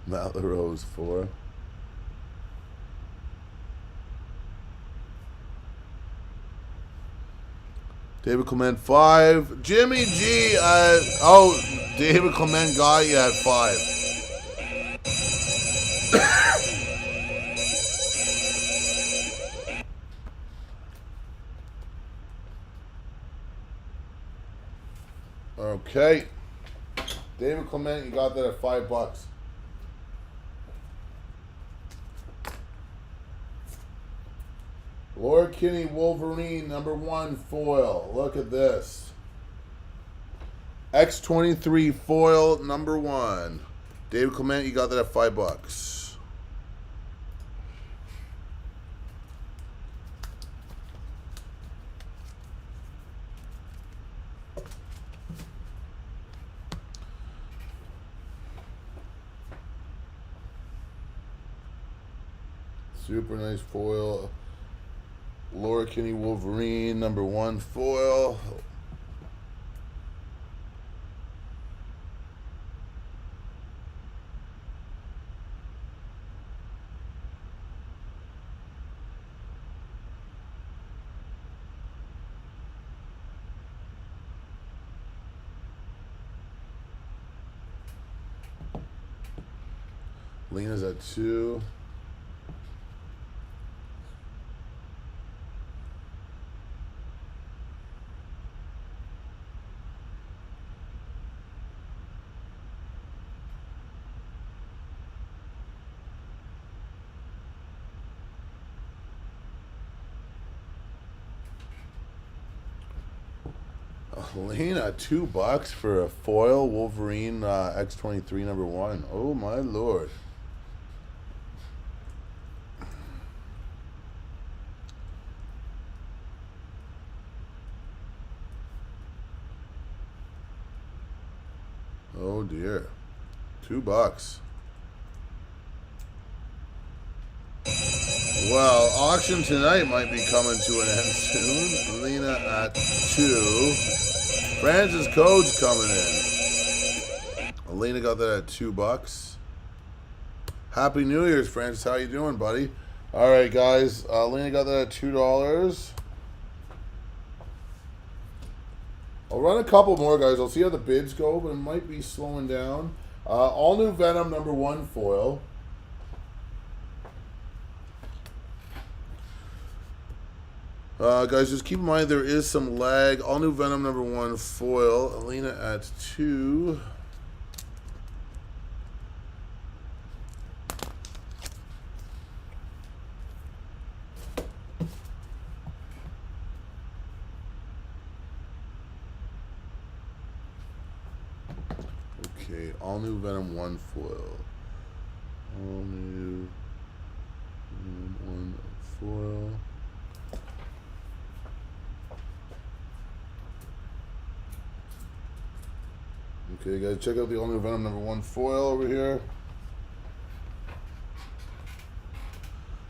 Matt LaRose 4. David Clement 5. Jimmy G. David Clement got you at 5. Okay. David Clement, you got that at $5. Laura Kinney Wolverine number 1 foil. Look at this. X-23 foil number 1. David Clement, you got that at $5. Super nice foil. Laura Kinney Wolverine, number 1 foil. Lena's at 2. Lena, $2 for a foil Wolverine X23 #1. Oh my lord. Oh dear. $2. Well, auction tonight might be coming to an end soon. Lena at 2. Francis Code's coming in. Elena got that at $2. Happy New Year's, Francis. How you doing, buddy? All right, guys. Elena got that at $2. I'll run a couple more, guys. I'll see how the bids go, but it might be slowing down. All new Venom #1 foil. Guys, just keep in mind there is some lag. All new Venom #1 foil. Elena at 2. Okay, all new Venom 1 foil. All new Venom 1 foil. Okay, guys, check out the all new Venom #1 foil over here.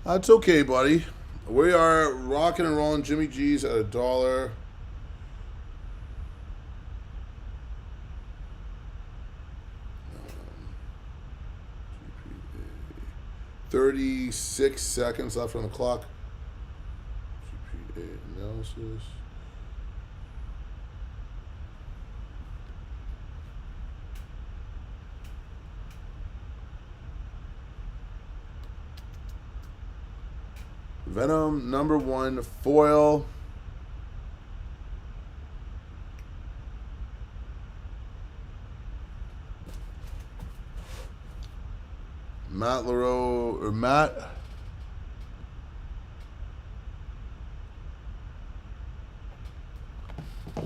That's okay, buddy. We are rocking and rolling. Jimmy G's at $1. 36 seconds left on the clock. GPA analysis. Venom #1 foil. Matt LaRose, or Matt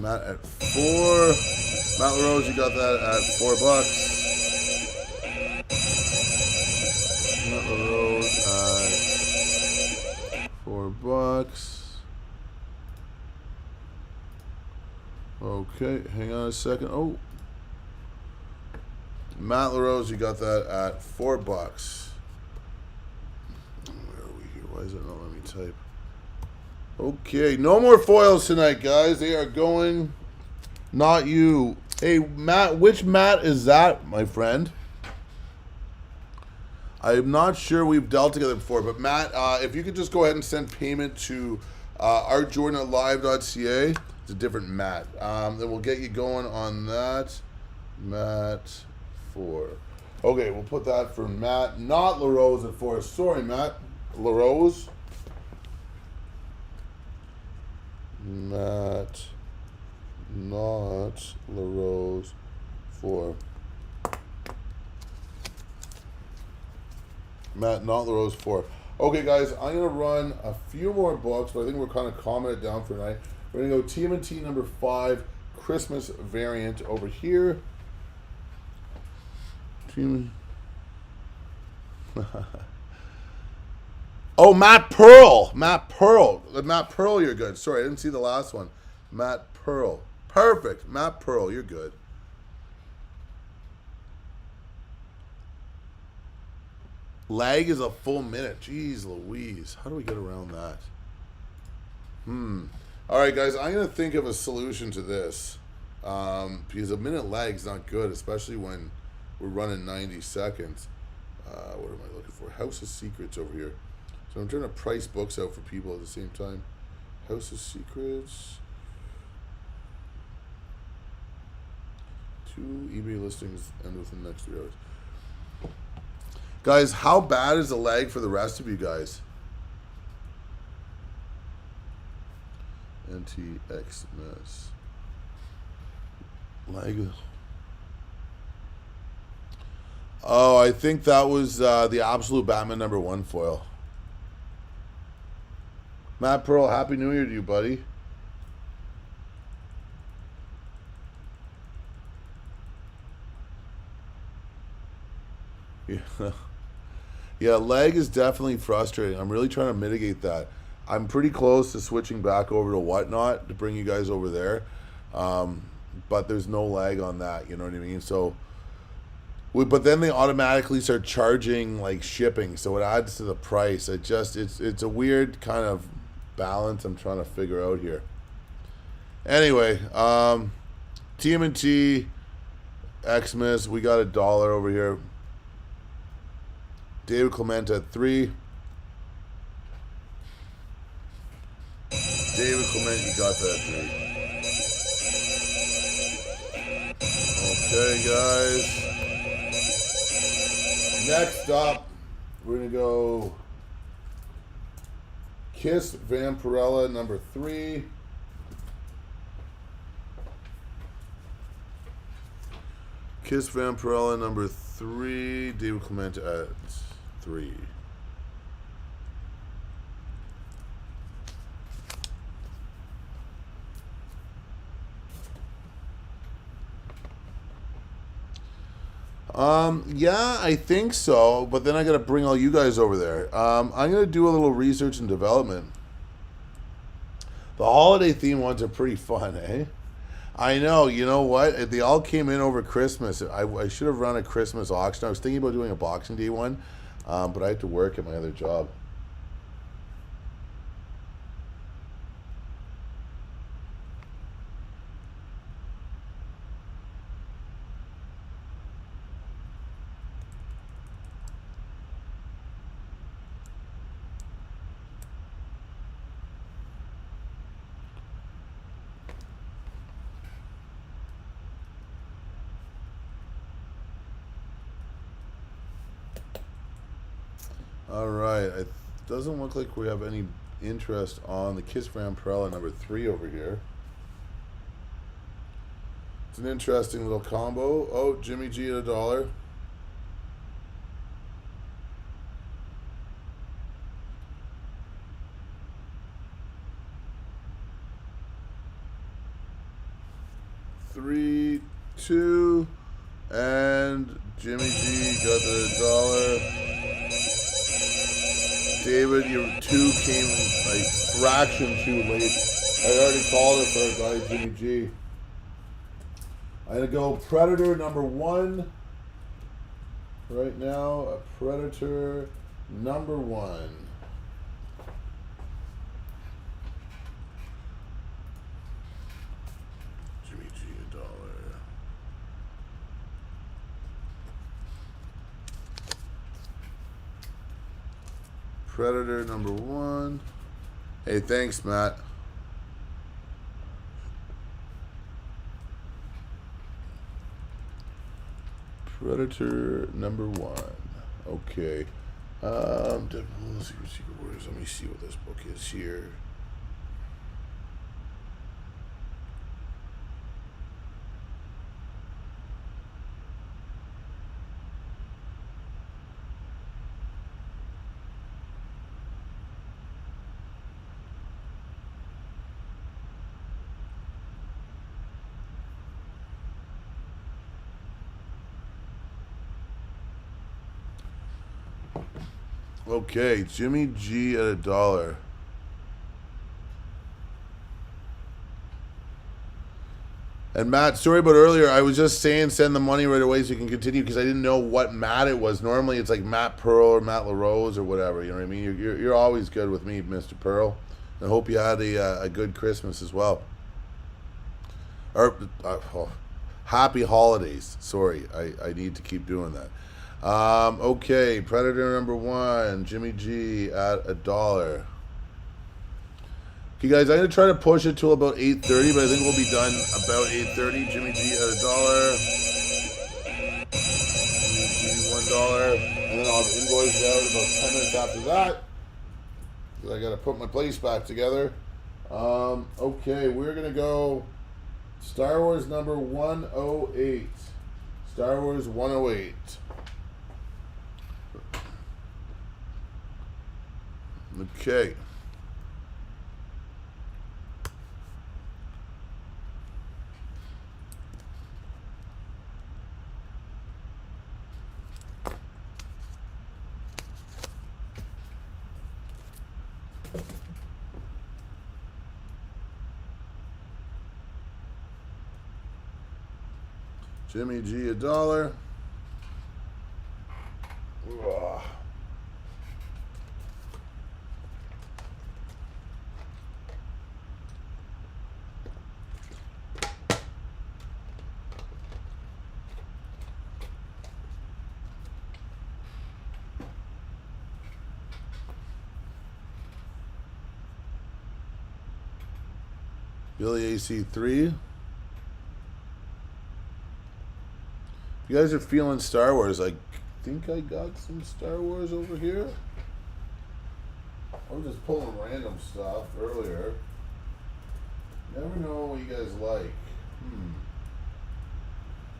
at 4. Matt LaRose, you got that at $4. Matt LaRose at $4. Okay, hang on a second. Oh, Matt LaRose, you got that at $4. Where are we here? Why is it not letting me type? Okay, no more foils tonight, guys. They are going. Not you. Hey, Matt, which Matt is that, my friend? I'm not sure we've dealt together before, but Matt, if you could just go ahead and send payment to artjordan@live.ca. It's a different Matt. Then we'll get you going on that. Matt 4. Okay, we'll put that for Matt, not LaRose at 4. Sorry, Matt. LaRose. Matt, not LaRose 4. Matt, not LaRose 4. Okay, guys, I'm going to run a few more books, but I think we're kind of calming it down for tonight. We're going to go TMNT #5, Christmas variant over here. Oh, Matt Pearl. Matt Pearl, you're good. Sorry, I didn't see the last one. Matt Pearl. Perfect. Matt Pearl, you're good. Lag is a full minute. Jeez Louise. How do we get around that? All right, guys, I'm going to think of a solution to this. Because a minute lag is not good, especially when we're running 90 seconds. What am I looking for? House of Secrets over here. So I'm trying to price books out for people at the same time. House of Secrets. 2 eBay listings end within the next 3 hours. Guys, how bad is the lag for the rest of you guys? NTX mess. Lag. Oh, I think that was the Absolute Batman #1 foil. Matt Pearl, Happy New Year to you, buddy. Yeah. Yeah, lag is definitely frustrating. I'm really trying to mitigate that. I'm pretty close to switching back over to Whatnot to bring you guys over there. But there's no lag on that, you know what I mean? So, but then they automatically start charging like shipping, so it adds to the price. It's a weird kind of balance I'm trying to figure out here. Anyway, TMNT, Xmas, we got $1 over here. David Clement at 3. David Clement, you got that at 3. Okay, guys. Next up, we're going to go Kiss Vampirella number 3. Kiss Vampirella number 3. David Clement at 3. Yeah, I think so, but then I gotta bring all you guys over there. I'm gonna do a little research and development. The holiday theme ones are pretty fun, eh? I know, you know what? They all came in over Christmas. I should have run a Christmas auction. I was thinking about doing a Boxing Day one, but I had to work at my other job. All right. It doesn't look like we have any interest on the Kiss Vampirella number 3 over here. It's an interesting little combo. Oh, Jimmy G at $1. Three, 2, and Jimmy G got the $1. David, your 2 came like fraction too late. I already called it for a guy, Jimmy G. I'm gonna go Predator number 1 right now. A Predator number 1. Jimmy G $1. Predator number 1. Hey, thanks, Matt. Predator number 1. Okay. Secret Warriors. Let me see what this book is here. Okay, Jimmy G at $1. And Matt, sorry about earlier. I was just saying send the money right away so you can continue because I didn't know what Matt it was. Normally it's like Matt Pearl or Matt LaRose or whatever. You know what I mean? You're always good with me, Mr. Pearl. I hope you had a good Christmas as well. Or happy holidays. Sorry, I need to keep doing that. Okay, Predator number 1, Jimmy G at $1. Okay, guys, I'm gonna try to push it till about 8:30, but I think we'll be done about 8:30. Jimmy G at $1. Jimmy G $1, and then I'll have invoices out about 10 minutes after that. I gotta put my place back together. Okay, we're gonna go Star Wars number 108. Star Wars 108. Okay. Jimmy G $1. Ugh. Billy AC3. You guys are feeling Star Wars. I think I got some Star Wars over here. I was just pulling random stuff earlier. Never know what you guys like.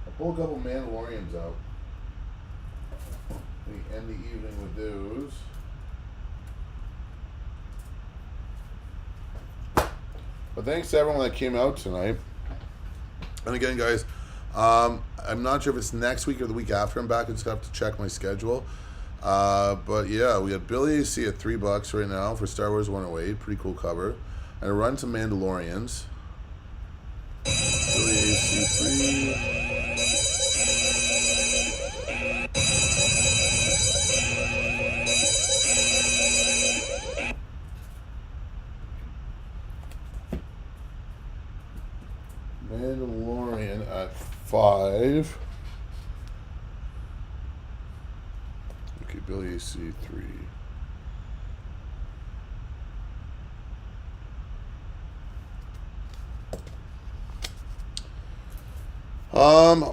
I'll pull a couple Mandalorians out. We end the evening with those. But thanks to everyone that came out tonight. And again, guys, I'm not sure if it's next week or the week after I'm back. I just have to check my schedule. But yeah, we got Billy AC at $3 right now for Star Wars 108. Pretty cool cover. And a run to Mandalorians. Billy AC 3. Mandalorian at 5. Okay, Billy AC 3.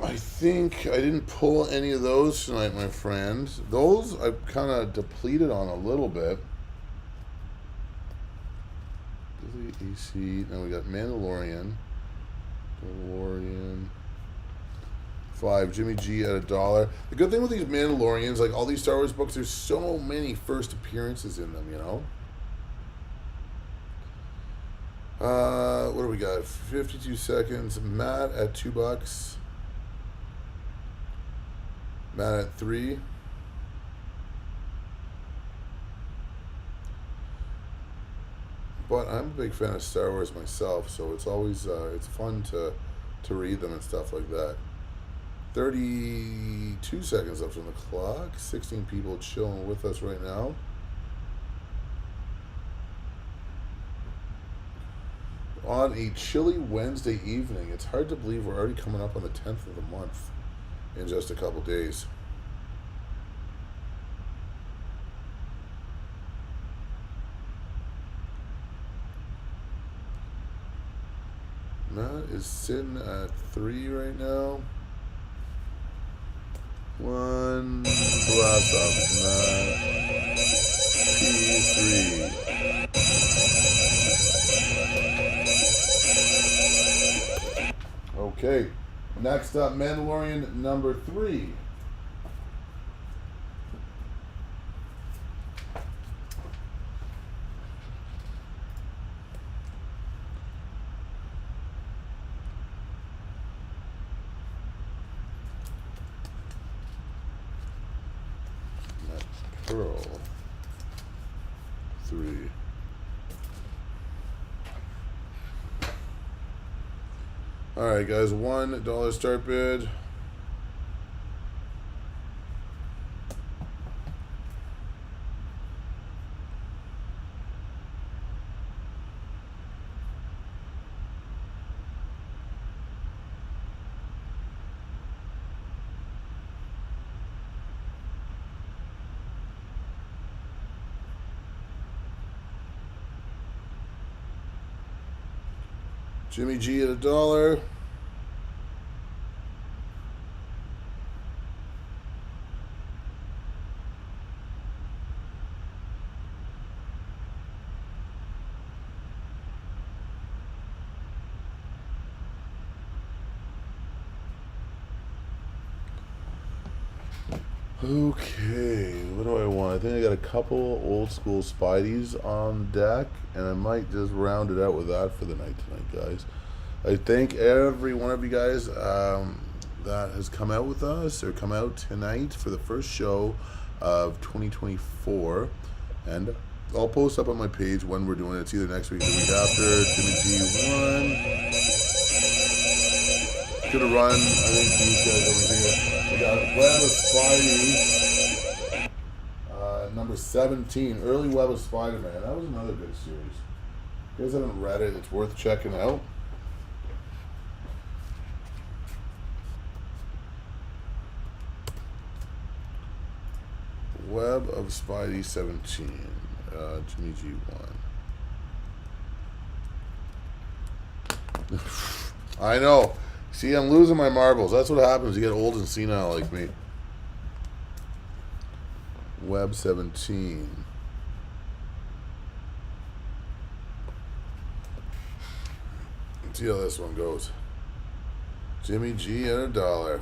I think I didn't pull any of those tonight, my friend. Those I've kind of depleted on a little bit. Billy AC. Now we got Mandalorian. 5. Jimmy G at $1. The good thing with these Mandalorians, like all these Star Wars books, there's so many first appearances in them, you know? What do we got? 52 seconds. Matt at $2. Matt at 3. But I'm a big fan of Star Wars myself, so it's always it's fun to read them and stuff like that. 32 seconds left on the clock. 16 people chilling with us right now. On a chilly Wednesday evening, it's hard to believe we're already coming up on the 10th of the month in just a couple days. Matt is sitting at 3 right now. 1 blast off Matt. P3. Okay. Next up, Mandalorian number 3. Pearl 3. All right, guys, $1 start bid. Jimmy G at $1. Okay, what do I want? I think I got a couple old school Spideys on deck, and I might just round it out with that for the night tonight, guys. I thank every one of you guys that has come out with us or come out tonight for the first show of 2024, and I'll post up on my page when we're doing it. It's either next week or the week after. Jimmy G 1. gonna run, I think, these guys over here. We got Web of Spidey, number 17, Early Web of Spider-Man. That was another good series. If you guys haven't read it, it's worth checking out. Web of Spidey 17, Jimmy G1. I know. See, I'm losing my marbles. That's what happens. You get old and senile like me. Web 17. Let's see how this one goes. Jimmy G at $1.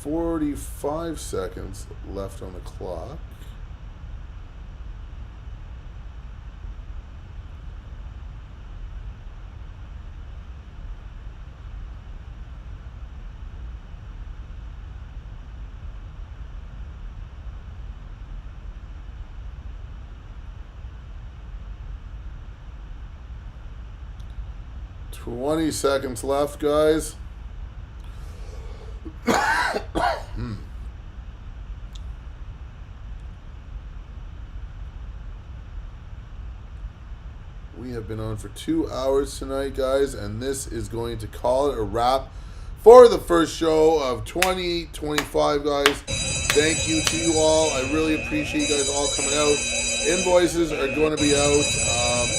45 seconds left on the clock. Twenty seconds left, guys. We have been on for 2 hours tonight, guys, and this is going to call it a wrap for the first show of 2025, guys. Thank you to you all. I really appreciate you guys all coming out. Invoices are going to be out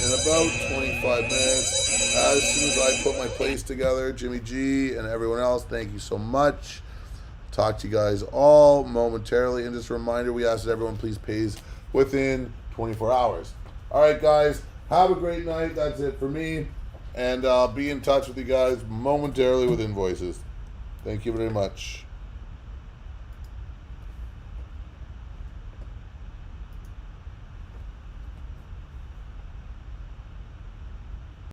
in about 25 minutes. As soon as I put my place together, Jimmy G and everyone else, thank you so much. Talk to you guys all momentarily. And just a reminder, we ask that everyone please pays within 24 hours. All right, guys. Have a great night. That's it for me. And I'll be in touch with you guys momentarily with invoices. Thank you very much.